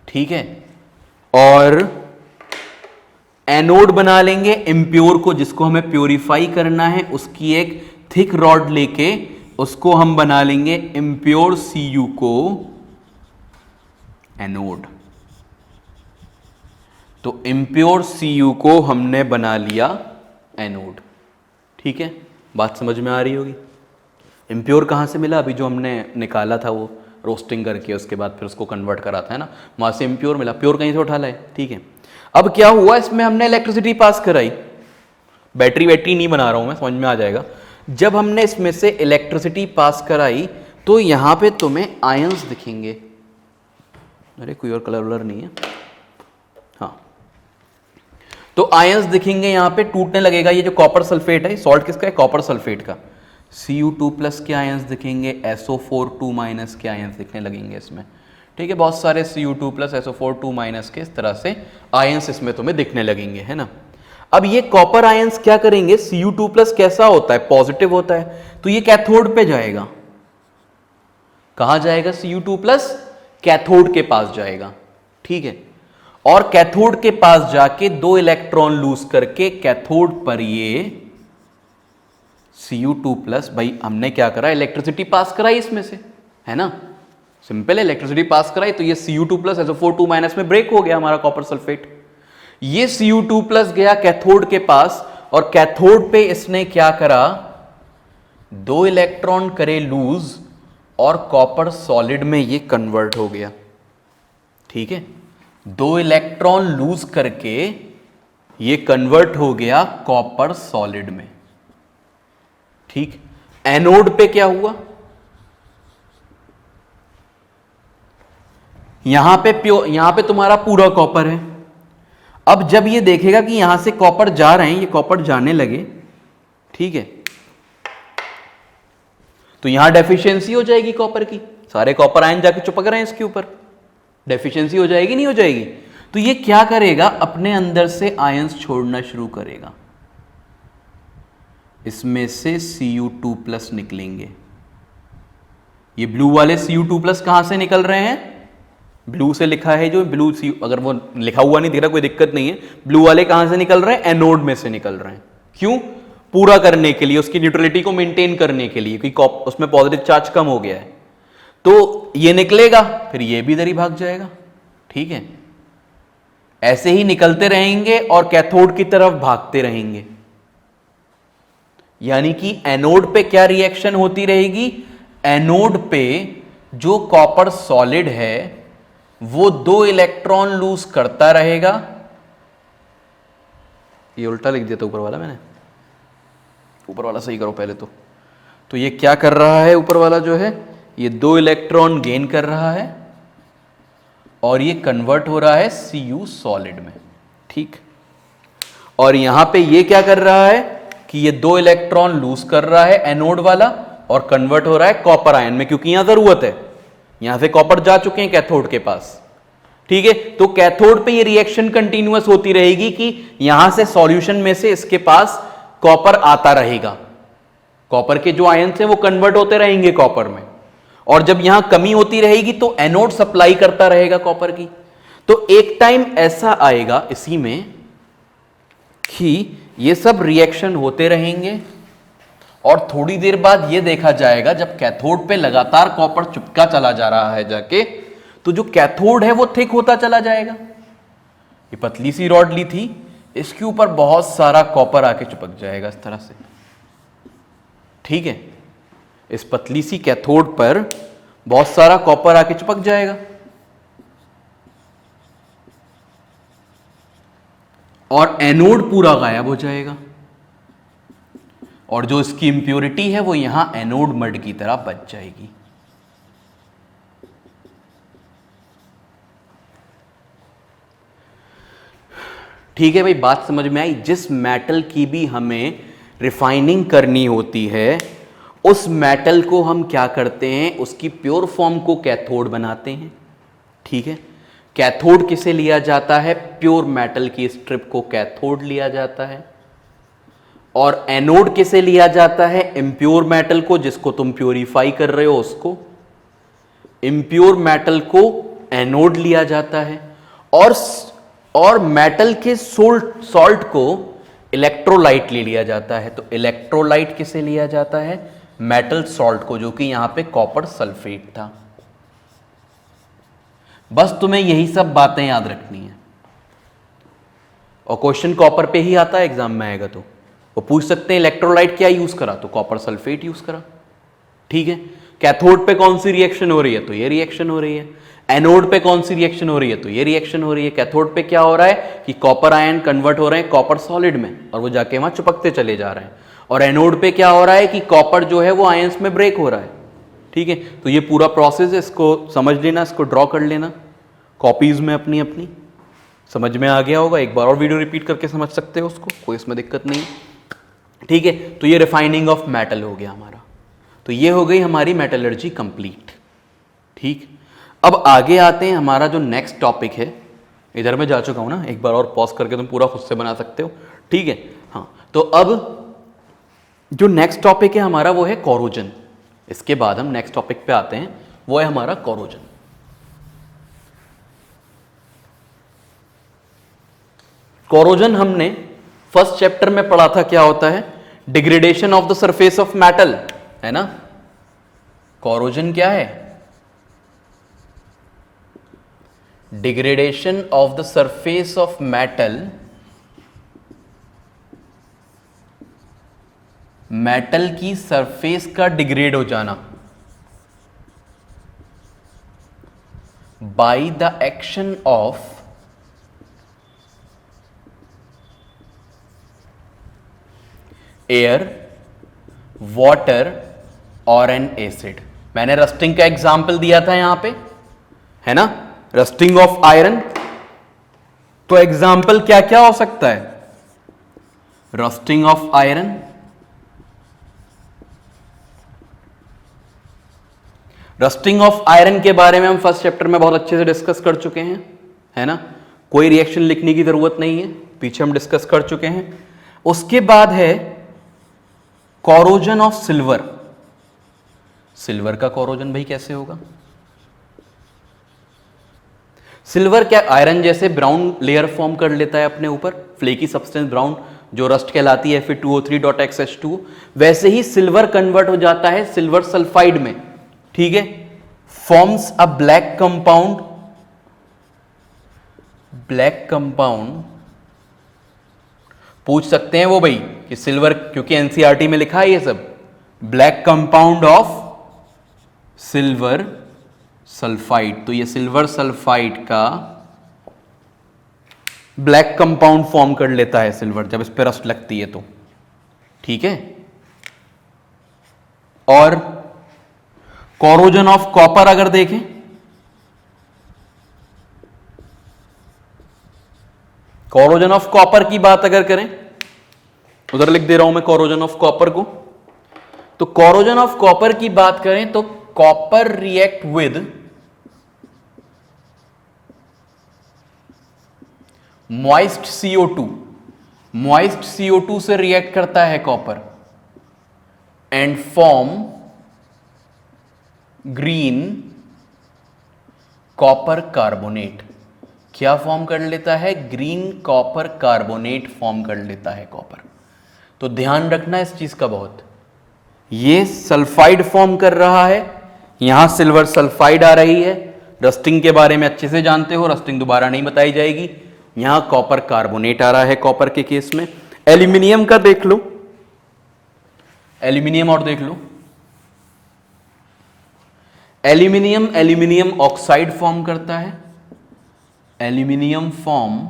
ठीक है। और एनोड बना लेंगे इम्प्योर को, जिसको हमें प्योरीफाई करना है, उसकी एक थिक रॉड लेके उसको हम बना लेंगे इम्प्योर Cu को एनोड। तो इम्प्योर Cu को हमने बना लिया एनोड, ठीक है। बात समझ में आ रही होगी। इम्प्योर कहाँ से मिला? अभी जो हमने निकाला था वो रोस्टिंग करके, उसके बाद फिर उसको कन्वर्ट करा था, है ना, वहाँ से इम्प्योर मिला। प्योर कहीं से उठा लाए, ठीक है। अब क्या हुआ, इसमें हमने इलेक्ट्रिसिटी पास कराई, बैटरी नहीं बना रहा हूँ मैं, समझ में आ जाएगा। जब हमने इसमें से इलेक्ट्रिसिटी पास कराई तो यहाँ पे तुम्हें आयंस दिखेंगे। अरे कोई और कलर वलर नहीं है, हाँ, तो आयंस दिखेंगे यहाँ पे, टूटने लगेगा। ये जो कॉपर सल्फेट है, सॉल्ट किसका है? कॉपर सल्फेट का। Cu2+ के आयंस दिखेंगे, SO4 2- के आयंस दिखने लगेंगे इसमें, ठीक है। बहुत सारे Cu2+, SO4 2- के इस तरह से आयंस इसमें तुम्हें दिखने लगेंगे, है ना। अब ये कॉपर आयंस क्या करेंगे? Cu2+ कैसा होता है? पॉजिटिव होता है, तो ये कैथोड पे जाएगा। कहां जाएगा? Cu2+ कैथोड के पास जाएगा, ठीक है। और कैथोड के पास जाके 2 इलेक्ट्रॉन लूज करके कैथोड पर ये Cu2+, भाई हमने क्या करा? इलेक्ट्रिसिटी पास कराई इसमें से, है ना, सिंपल है, इलेक्ट्रिसिटी पास कराई तो ये Cu2+ SO4 2- में ब्रेक हो गया हमारा कॉपर सल्फेट। ये Cu2+ गया कैथोड के पास, और कैथोड पे इसने क्या करा? 2 इलेक्ट्रॉन करे लूज, और कॉपर सॉलिड में ये कन्वर्ट हो गया, ठीक है। 2 इलेक्ट्रॉन लूज करके ये कन्वर्ट हो गया कॉपर सॉलिड में, ठीक। एनोड पे क्या हुआ? यहां पे तुम्हारा पूरा कॉपर है। अब जब ये देखेगा कि यहां से कॉपर जा रहे हैं, ये कॉपर जाने लगे, ठीक है, तो यहां डेफिशिएंसी हो जाएगी कॉपर की, सारे कॉपर आयन जाके चिपक रहे हैं इसके ऊपर, डेफिशिएंसी हो जाएगी, नहीं हो जाएगी? तो ये क्या करेगा? अपने अंदर से आयंस छोड़ना शुरू करेगा, इसमें से Cu2+ निकलेंगे। ये ब्लू वाले Cu2+ कहां से निकल रहे हैं? ब्लू से लिखा है जो ब्लू सी, अगर वो लिखा हुआ नहीं दिख रहा कोई दिक्कत नहीं है। ब्लू वाले कहां से निकल रहे हैं? एनोड में से निकल रहे हैं। क्यों? पूरा करने के लिए, उसकी न्यूट्रलिटी को मेंटेन करने के लिए, क्योंकि उसमें पॉजिटिव चार्ज कम हो गया है। तो ये निकलेगा, फिर ये भी इधर ही भाग जाएगा, ठीक है। ऐसे ही निकलते रहेंगे और कैथोड की तरफ भागते रहेंगे, यानी कि एनोड पे क्या रिएक्शन होती रहेगी? एनोड पे जो कॉपर सॉलिड है वो 2 इलेक्ट्रॉन लूज करता रहेगा। ये उल्टा लिख दिया था ऊपर वाला मैंने, ऊपर वाला सही करो पहले तो ये क्या कर रहा है? ऊपर वाला जो है ये 2 इलेक्ट्रॉन गेन कर रहा है और ये कन्वर्ट हो रहा है Cu सॉलिड में, ठीक। और यहां पे ये क्या कर रहा है कि ये 2 इलेक्ट्रॉन लूज कर रहा है एनोड वाला, और कन्वर्ट हो रहा है कॉपर आयन में, क्योंकि यहां जरूरत है, यहां से कॉपर जा चुके हैं कैथोड के पास, ठीक है। तो कैथोड पे ये रिएक्शन कंटिन्यूअस होती रहेगी कि यहां से सॉल्यूशन में से इसके पास कॉपर आता रहेगा, कॉपर के जो आयंस हैं वो कन्वर्ट होते रहेंगे कॉपर में, और जब यहां कमी होती रहेगी तो एनोड सप्लाई करता रहेगा कॉपर की। तो एक टाइम ऐसा आएगा इसी में कि ये सब रिएक्शन होते रहेंगे, और थोड़ी देर बाद ये देखा जाएगा जब कैथोड पे लगातार कॉपर चिपका चला जा रहा है जाके, तो जो कैथोड है वो थिक होता चला जाएगा। ये पतली सी रॉड ली थी, इसके ऊपर बहुत सारा कॉपर आके चिपक जाएगा इस तरह से, ठीक है। इस पतली सी कैथोड पर बहुत सारा कॉपर आके चिपक जाएगा, और एनोड पूरा गायब हो जाएगा, और जो इसकी इंप्योरिटी है वो यहां एनोड मड की तरह बच जाएगी। ठीक है भाई, बात समझ में आई। जिस मेटल की भी हमें रिफाइनिंग करनी होती है, उस मेटल को हम क्या करते हैं, उसकी प्योर फॉर्म को कैथोड बनाते हैं। ठीक है, कैथोड किसे लिया जाता है, प्योर मेटल की स्ट्रिप को कैथोड लिया जाता है। और एनोड किसे लिया जाता है, इम्प्योर मेटल को, जिसको तुम प्योरीफाई कर रहे हो उसको। इम्प्योर मेटल को एनोड लिया जाता है, और मेटल के सॉल्ट को इलेक्ट्रोलाइट ले लिया जाता है। तो इलेक्ट्रोलाइट किसे लिया जाता है, मेटल सॉल्ट को, जो कि यहां पे कॉपर सल्फेट था। बस तुम्हें यही सब बातें याद रखनी है, और क्वेश्चन कॉपर पे ही आता है, एग्जाम में आएगा तो वो पूछ सकते हैं इलेक्ट्रोलाइट क्या यूज करा, तो कॉपर सल्फेट यूज करा। ठीक है, कैथोड पे कौन सी रिएक्शन हो रही है, तो ये रिएक्शन हो रही है। एनोड पे कौन सी रिएक्शन हो रही है, तो ये रिएक्शन हो रही है। कैथोड पे क्या हो रहा है कि कॉपर आयन कन्वर्ट हो रहे हैं कॉपर सॉलिड में, और वो जाके वहां चिपकते चले जा रहे हैं। और एनोड पे क्या हो रहा है कि कॉपर जो है वो आयंस में ब्रेक हो रहा है। ठीक है, तो ये पूरा प्रोसेस है, इसको समझ लेना, इसको ड्रॉ कर लेना कॉपीज में अपनी अपनी। समझ में आ गया होगा, एक बार और वीडियो रिपीट करके समझ सकते हो उसको, कोई इसमें दिक्कत नहीं। ठीक है, तो ये रिफाइनिंग ऑफ मेटल हो गया हमारा। तो ये हो गई हमारी मेटलर्जी कंप्लीट। ठीक, अब आगे आते हैं, हमारा जो नेक्स्ट टॉपिक है, इधर मैं जा चुका हूं ना, एक बार और पॉज करके तुम पूरा खुद से बना सकते हो। ठीक है, हाँ, तो अब जो नेक्स्ट टॉपिक है हमारा वो है कोरोजन। इसके बाद हम नेक्स्ट टॉपिक पे आते हैं, वो है हमारा कोरोजन। कोरोजन हमने फर्स्ट चैप्टर में पढ़ा था, क्या होता है, degradation of the surface of metal, है ना। कोरोजन क्या है, degradation of the surface of metal, metal की सरफेस का डिग्रेड हो जाना by the action of air, water और एन एसिड। मैंने रस्टिंग का एग्जाम्पल दिया था यहां पे, है ना, रस्टिंग ऑफ आयरन। तो एग्जाम्पल क्या क्या हो सकता है, rusting of iron, rusting of iron के बारे में हम फर्स्ट चैप्टर में बहुत अच्छे से डिस्कस कर चुके हैं, है ना, कोई रिएक्शन लिखने की जरूरत नहीं है, पीछे हम डिस्कस कर चुके हैं। उसके बाद है कोरोजन ऑफ सिल्वर। सिल्वर का कोरोजन भाई कैसे होगा, सिल्वर क्या आयरन जैसे ब्राउन लेयर फॉर्म कर लेता है अपने ऊपर, फ्लेकी सब्सटेंस ब्राउन, जो रस्ट कहलाती है Fe2O3.XH2, वैसे ही सिल्वर कन्वर्ट हो जाता है सिल्वर सल्फाइड में। ठीक है, forms a black compound, black compound पूछ सकते हैं वो भाई कि सिल्वर, क्योंकि एनसीईआरटी में लिखा है ये सब, black compound of silver sulphide. तो ये सिल्वर सल्फाइड का ब्लैक कंपाउंड फॉर्म कर लेता है सिल्वर, जब इस पे रस्ट लगती है तो। ठीक है, और कोरोजन ऑफ कॉपर अगर देखें, कोरोजन ऑफ कॉपर की बात अगर करें, उधर लिख दे रहा हूं मैं कोरोजन ऑफ कॉपर को। तो कोरोजन ऑफ कॉपर की बात करें तो copper react with moist CO2, moist CO2 से रिएक्ट करता है copper, and form green copper carbonate. क्या फॉर्म कर लेता है, ग्रीन कॉपर कार्बोनेट फॉर्म कर लेता है कॉपर। तो ध्यान रखना इस चीज का बहुत, ये सल्फाइड फॉर्म कर रहा है, यहां सिल्वर सल्फाइड आ रही है। रस्टिंग के बारे में अच्छे से जानते हो, रस्टिंग दोबारा नहीं बताई जाएगी। यहां कॉपर कार्बोनेट आ रहा है कॉपर के केस में। एल्यूमिनियम का देख लो, एल्यूमिनियम और देख लो, एल्यूमिनियम एल्यूमिनियम ऑक्साइड फॉर्म करता है, एल्यूमिनियम फॉर्म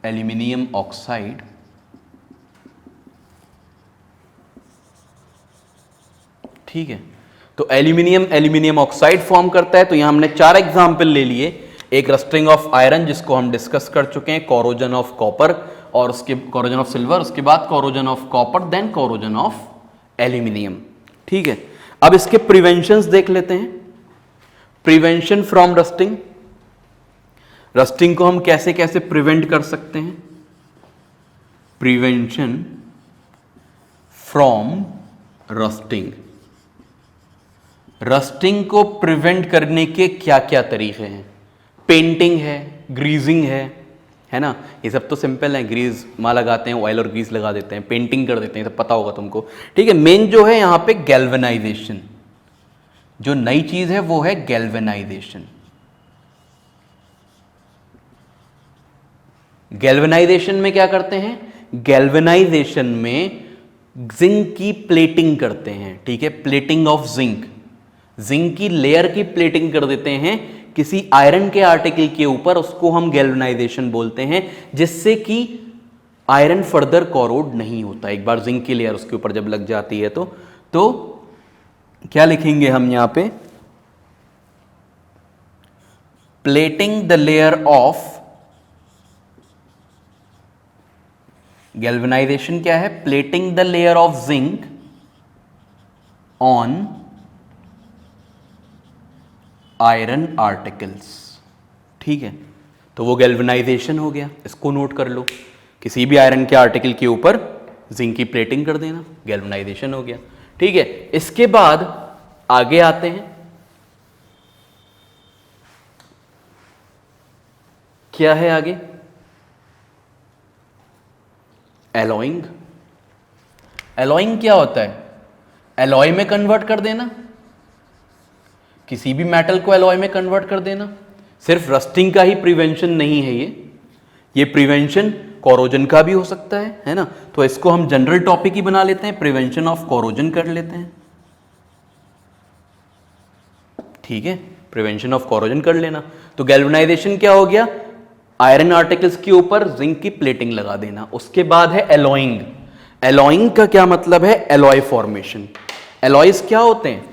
एल्यूमिनियम ऑक्साइड ठीक है। तो एल्यूमिनियम ऑक्साइड फॉर्म करता है। तो यहां हमने 4 एग्जाम्पल ले लिए। एक रस्टिंग ऑफ आयरन जिसको हम डिस्कस कर चुके हैं, कोरोजन ऑफ कॉपर और उसके कोरोजन ऑफ सिल्वर, उसके बाद corrosion of copper, then corrosion of aluminium. ठीक है, अब इसके प्रिवेंशंस देख लेते हैं। प्रिवेंशन फ्रॉम रस्टिंग, रस्टिंग को हम कैसे कैसे प्रिवेंट कर सकते हैं। प्रिवेंशन फ्रॉम रस्टिंग, रस्टिंग को प्रिवेंट करने के क्या क्या तरीके हैं। पेंटिंग है, ग्रीजिंग है ना, ये सब तो सिंपल है। ग्रीज माँ लगाते हैं, ऑयल और ग्रीस लगा देते हैं, पेंटिंग कर देते हैं, सब पता होगा तुमको। ठीक है, मेन जो है यहां पे गैल्वेनाइजेशन, जो नई चीज है वो है गैल्वेनाइजेशन। गैल्वेनाइजेशन में क्या करते हैं, गैल्वेनाइजेशन में जिंक की प्लेटिंग करते हैं। ठीक है, प्लेटिंग ऑफ जिंक, जिंक की लेयर की प्लेटिंग कर देते हैं किसी आयरन के आर्टिकल के ऊपर, उसको हम गैल्वेनाइजेशन बोलते हैं, जिससे कि आयरन फर्दर कोरोड नहीं होता। एक बार जिंक की लेयर उसके ऊपर जब लग जाती है तो क्या लिखेंगे हम यहां पे, plating the layer of, galvanisation क्या है, plating the layer of zinc on iron articles. ठीक है, तो वो गैल्वेनाइजेशन हो गया, इसको नोट कर लो। किसी भी आयरन के आर्टिकल के ऊपर जिंक की प्लेटिंग कर देना, गैल्वेनाइजेशन हो गया। ठीक है, इसके बाद आगे आते हैं, क्या है आगे, एलॉइंग। एलॉइंग क्या होता है, एलॉय में कन्वर्ट कर देना, किसी भी मेटल को एलॉय में कन्वर्ट कर देना। सिर्फ रस्टिंग का ही प्रिवेंशन नहीं है ये प्रिवेंशन कोरोजन का भी हो सकता है ना। तो इसको हम जनरल टॉपिक ही बना लेते हैं, प्रिवेंशन ऑफ कोरोजन कर लेते हैं। ठीक है, प्रिवेंशन ऑफ कोरोजन कर लेना। तो गैल्वेनाइजेशन क्या हो गया, आयरन आर्टिकल्स के ऊपर जिंक की प्लेटिंग लगा देना। उसके बाद है एलॉइंग। एलॉइंग का क्या मतलब है, एलॉय फॉर्मेशन। एलॉयज क्या होते हैं,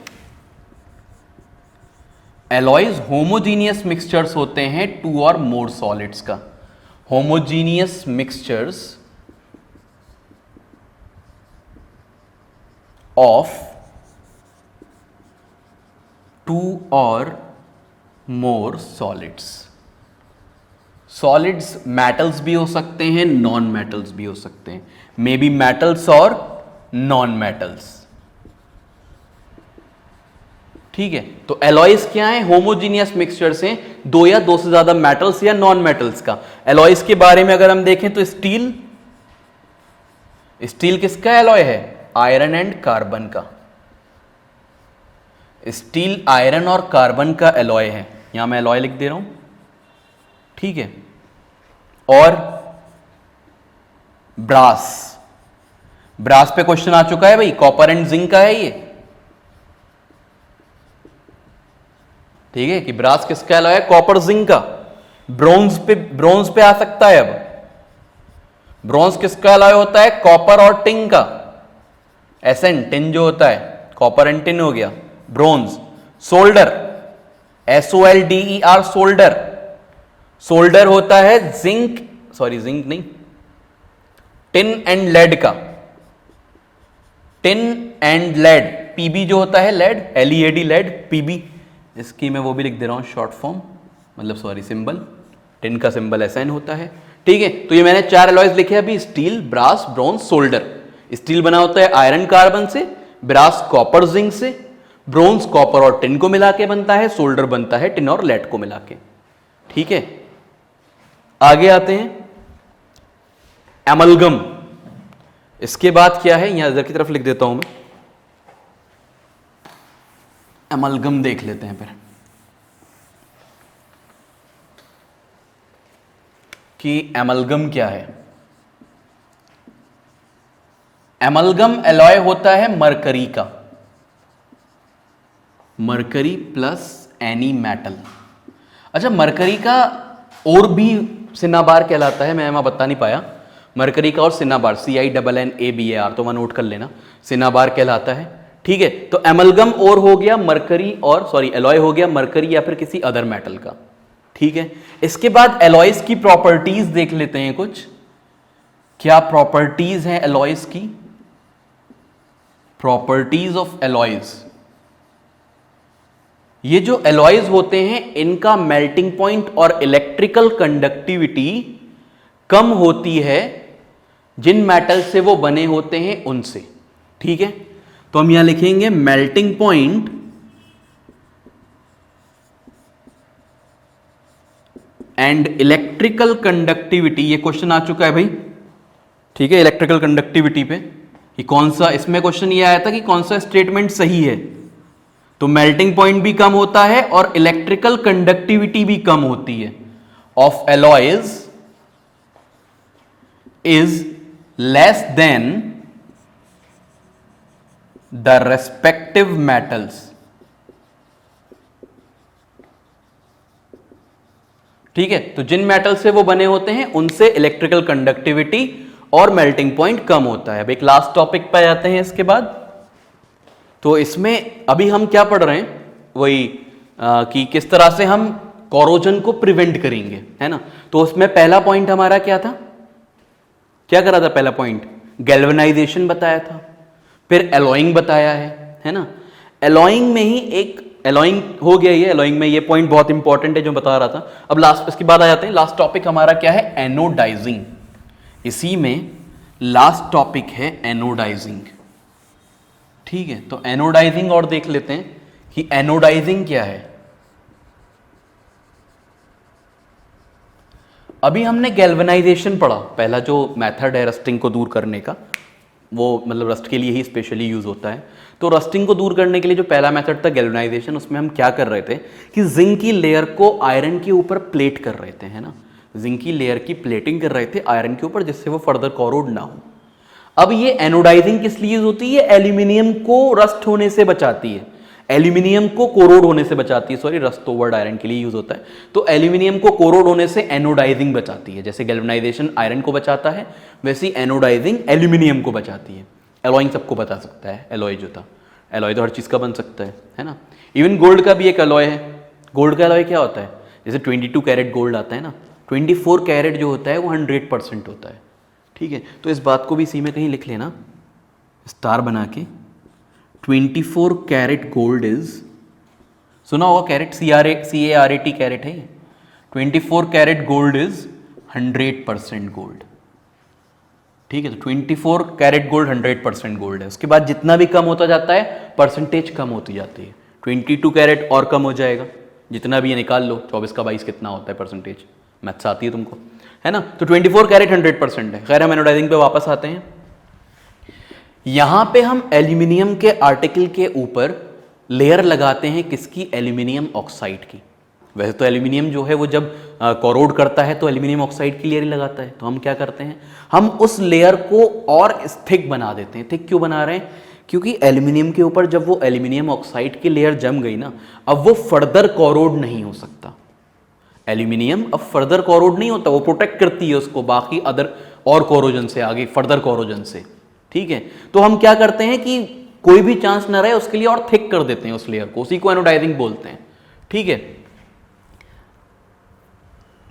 एलॉयज होमोजीनियस मिक्सचर्स होते हैं 2 और मोर सॉलिड्स का। होमोजीनियस मिक्सचर्स ऑफ 2 और मोर सॉलिड्स। सॉलिड्स मेटल्स भी हो सकते हैं, नॉन मेटल्स भी हो सकते हैं, मे बी मेटल्स और नॉन मेटल्स। ठीक है, तो एलॉयज क्या है, होमोजीनियस मिक्सचर्स हैं, 2 या 2 से ज्यादा मेटल्स या नॉन मेटल्स का। एलॉयज के बारे में अगर हम देखें तो स्टील, स्टील किसका एलॉय है, आयरन एंड कार्बन का। स्टील आयरन और कार्बन का एलॉय है, यहां मैं एलॉय लिख दे रहा हूं। ठीक है, और ब्रास, ब्रास पे क्वेश्चन आ चुका है भाई, कॉपर एंड जिंक का है ये। ठीक है, कि ब्रास किसका एलॉय है, कॉपर जिंक का। ब्रोंज पे आ सकता है। अब ब्रोंज किसका एलॉय होता है, कॉपर और टिन का। एसएन टिन जो होता है, कॉपर एंड टिन हो गया bronze. Solder, SOLDER solder, solder होता है जिंक, जिंक नहीं, टिन एंड लेड का। टिन एंड लेड, पीबी जो होता है लेड, LEAD लेड, पीबी। इसकी मैं वो भी लिख दे रहा हूं शॉर्ट फॉर्म, मतलब सिंबल। टिन का सिंबल SN होता है। ठीक है, तो ये मैंने 4 एलॉयज लिखे अभी, steel, brass, bronze, solder. Steel बना होता है आयरन कार्बन से, ब्रास कॉपर जिंक से, ब्रोंज कॉपर और टिन को मिला के बनता है, सोल्डर बनता है टिन और लेड को मिला के। ठीक है, आगे आते हैं, एमलगम। इसके बाद क्या है, यहां इधर की तरफ लिख देता हूं मैं, एमलगम देख लेते हैं फिर कि एमलगम क्या है। एमलगम एलॉय होता है मरकरी का, मरकरी प्लस एनी मेटल। अच्छा, मरकरी का और भी सिनाबार कहलाता है, मैं वहाँ बता नहीं पाया। मरकरी का और सिनाबार, CINNABAR, तो वहाँ नोट कर लेना, सिनाबार कहलाता है। ठीक है, तो एमलगम और हो गया मरकरी और सॉरी एलॉय हो गया मरकरी या फिर किसी अदर मेटल का। ठीक है, इसके बाद एलॉयज की प्रॉपर्टीज देख लेते हैं कुछ, क्या प्रॉपर्टीज हैं एलॉयज की। प्रॉपर्टीज ऑफ एलॉयज, ये जो एलॉयज होते हैं इनका मेल्टिंग पॉइंट और इलेक्ट्रिकल कंडक्टिविटी कम होती है जिन मेटल से वो बने होते हैं उनसे। ठीक है, तो हम यहां लिखेंगे melting point and electrical conductivity, ये क्वेश्चन आ चुका है भाई। ठीक है, इलेक्ट्रिकल कंडक्टिविटी पे कि कौन सा, इसमें क्वेश्चन ये आया था कि कौन सा स्टेटमेंट सही है। तो मेल्टिंग पॉइंट भी कम होता है और इलेक्ट्रिकल कंडक्टिविटी भी कम होती है of alloys is less than the respective metals. ठीक है, तो जिन मेटल से वो बने होते हैं उनसे इलेक्ट्रिकल कंडक्टिविटी और मेल्टिंग पॉइंट कम होता है। अब एक लास्ट टॉपिक पे जाते हैं इसके बाद। तो इसमें अभी हम क्या पढ़ रहे हैं, वही कि किस तरह से हम कोरोजन को प्रिवेंट करेंगे, है ना। तो उसमें पहला पॉइंट हमारा क्या था, क्या करा था पहला पॉइंट, गैल्वेनाइजेशन बताया था, फिर एलॉइंग बताया है ना। एलॉइंग में ही एक एलॉइंग हो गया, ये एलॉइंग में ये पॉइंट बहुत इंपॉर्टेंट है जो बता रहा था। अब लास्ट, इसके बाद आ जाते हैं, लास्ट टॉपिक हमारा क्या है, एनोडाइजिंग। इसी में लास्ट टॉपिक है एनोडाइजिंग। ठीक है, तो एनोडाइजिंग और देख लेते हैं कि एनोडाइजिंग क्या है। अभी हमने गैल्वेनाइजेशन पढ़ा, पहला जो मेथड है रस्टिंग को दूर करने का, वो मतलब रस्ट के लिए ही स्पेशली यूज होता है। तो रस्टिंग को दूर करने के लिए जो पहला मेथड था गैल्वेनाइजेशन, उसमें हम क्या कर रहे थे कि जिंक की लेयर को आयरन के ऊपर प्लेट कर रहे थे, है ना। जिंक की लेयर की प्लेटिंग कर रहे थे आयरन के ऊपर, जिससे वो फर्दर कोरोड ना हो। अब ये एनोडाइजिंग किस लिए यूज होती है, एल्यूमिनियम को रस्ट होने से बचाती है, एल्यूमिनियम को कोरोड होने से बचाती है। सॉरी, रस्ट तो वर्ड आयरन के लिए यूज होता है। तो एल्यूमिनियम को कोरोड होने से एनोडाइजिंग बचाती है। जैसे गैल्वेनाइजेशन आयरन को बचाता है, वैसी एनोडाइजिंग एल्यूमिनियम को बचाती है। एलॉइंग सबको बता सकता है, एलॉय जो था, एलॉय तो हर चीज का बन सकता है ना। इवन गोल्ड का भी एक एलॉय है। गोल्ड का एलॉय क्या होता है, जैसे 22 कैरेट गोल्ड आता है ना, 24 कैरेट जो होता है वो 100% होता है। ठीक है, तो इस बात को भी इसी में कहीं लिख लेना, स्टार बना के। 24 कैरेट गोल्ड इज, सुना होगा कैरेट, CARAT कैरेट है ये। 24 कैरेट गोल्ड इज 100% गोल्ड। ठीक है, तो 24 कैरेट गोल्ड 100% गोल्ड है। उसके बाद जितना भी कम होता जाता है परसेंटेज कम होती जाती है। 22 कैरेट और कम हो जाएगा, जितना भी ये निकाल लो, 24 का 22 कितना होता है परसेंटेज, मैथ्स आती है तुमको, है ना। तो 24 कैरेट 100% है। खैर, हम एनोडाइजिंग पे वापस आते हैं। यहां पे हम एल्यूमिनियम के आर्टिकल के ऊपर लेयर लगाते हैं, किसकी, एल्यूमिनियम ऑक्साइड की। वैसे तो एल्यूमिनियम जो है वो जब कोरोड करता है तो एल्यूमिनियम ऑक्साइड की लेयर ही लगाता है। तो हम क्या करते हैं, हम उस लेयर को और थिक बना देते हैं। थिक क्यों बना रहे हैं, क्योंकि एल्यूमिनियम के ऊपर जब वो एल्यूमिनियम ऑक्साइड की लेयर जम गई ना, अब वो फर्दर कोरोड नहीं हो सकता। एल्यूमिनियम अब फर्दर कोरोड नहीं होता, वो प्रोटेक्ट करती है उसको बाकी अदर और कोरोजन से, आगे फर्दर कोरोजन से। ठीक है, तो हम क्या करते हैं कि कोई भी चांस ना रहे उसके लिए और थिक कर देते हैं उस लेयर को, उसी को एनोडाइजिंग बोलते हैं। ठीक है,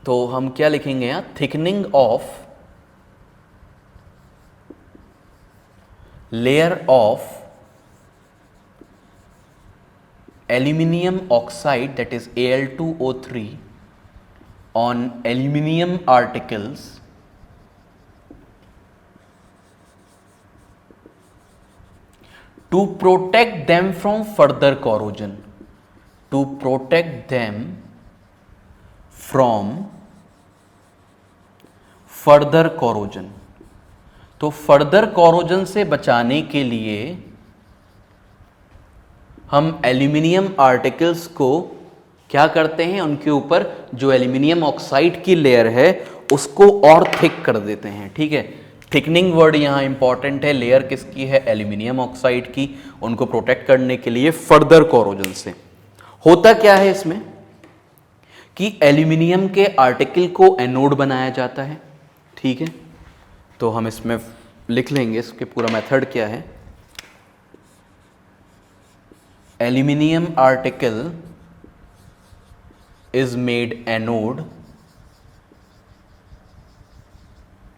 तो हम क्या लिखेंगे यहां, thickening of layer of aluminium oxide, that is Al2O3 on aluminum articles to protect them from further corrosion, to protect them from further corrosion। तो फर्दर कोरोजन से बचाने के लिए हम एल्यूमिनियम आर्टिकल्स को क्या करते हैं, उनके ऊपर जो एल्यूमिनियम ऑक्साइड की लेयर है उसको और थिक कर देते हैं। ठीक है, थिकनिंग वर्ड यहाँ इंपॉर्टेंट है। लेयर किसकी है, एल्यूमिनियम ऑक्साइड की, उनको प्रोटेक्ट करने के लिए फर्दर कोरोजन से। होता क्या है इसमें कि एल्यूमिनियम के आर्टिकल को एनोड बनाया जाता है। ठीक है, तो हम इसमें लिख लेंगे इसके पूरा मेथड क्या है। Aluminium article is made anode.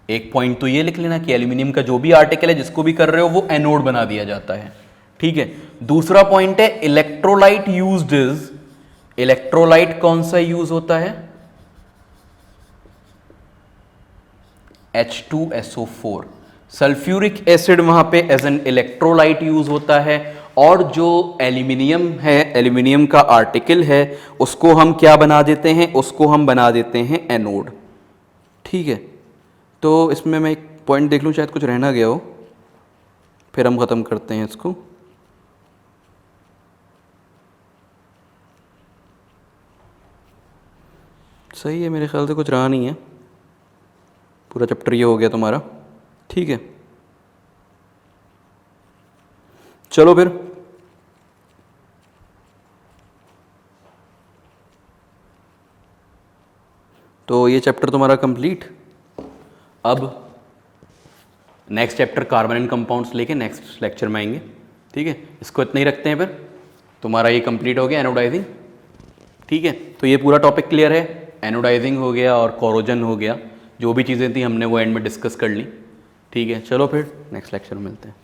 एक पॉइंट तो ये लिख लेना कि एल्यूमिनियम का जो भी आर्टिकल है जिसको भी कर रहे हो वो एनोड बना दिया जाता है। ठीक है, दूसरा पॉइंट है इलेक्ट्रोलाइट यूज्ड इज, इलेक्ट्रोलाइट कौन सा यूज होता है, H2SO4। सल्फ्यूरिक एसिड वहां पे एज एन इलेक्ट्रोलाइट यूज होता है, और जो एल्यूमिनियम है, एल्यूमिनियम का आर्टिकल है, उसको हम क्या बना देते हैं, उसको हम बना देते हैं एनोड। ठीक है, तो इसमें मैं एक पॉइंट देख लूँ, शायद कुछ रहना गया हो, फिर हम ख़त्म करते हैं इसको। सही है, मेरे ख्याल से कुछ रहा नहीं है, पूरा चैप्टर ये हो गया तुम्हारा। ठीक है, चलो फिर तो ये चैप्टर तुम्हारा कंप्लीट। अब next chapter carbon and compounds लेके नेक्स्ट लेक्चर में आएंगे। ठीक है, इसको इतना ही रखते हैं, फिर तुम्हारा ये कंप्लीट हो गया एनोडाइजिंग। ठीक है, तो ये पूरा टॉपिक क्लियर है, एनोडाइजिंग हो गया और कोरोजन हो गया, जो भी चीज़ें थी हमने वो एंड में डिस्कस कर ली। ठीक है, चलो फिर नेक्स्ट लेक्चर में मिलते हैं।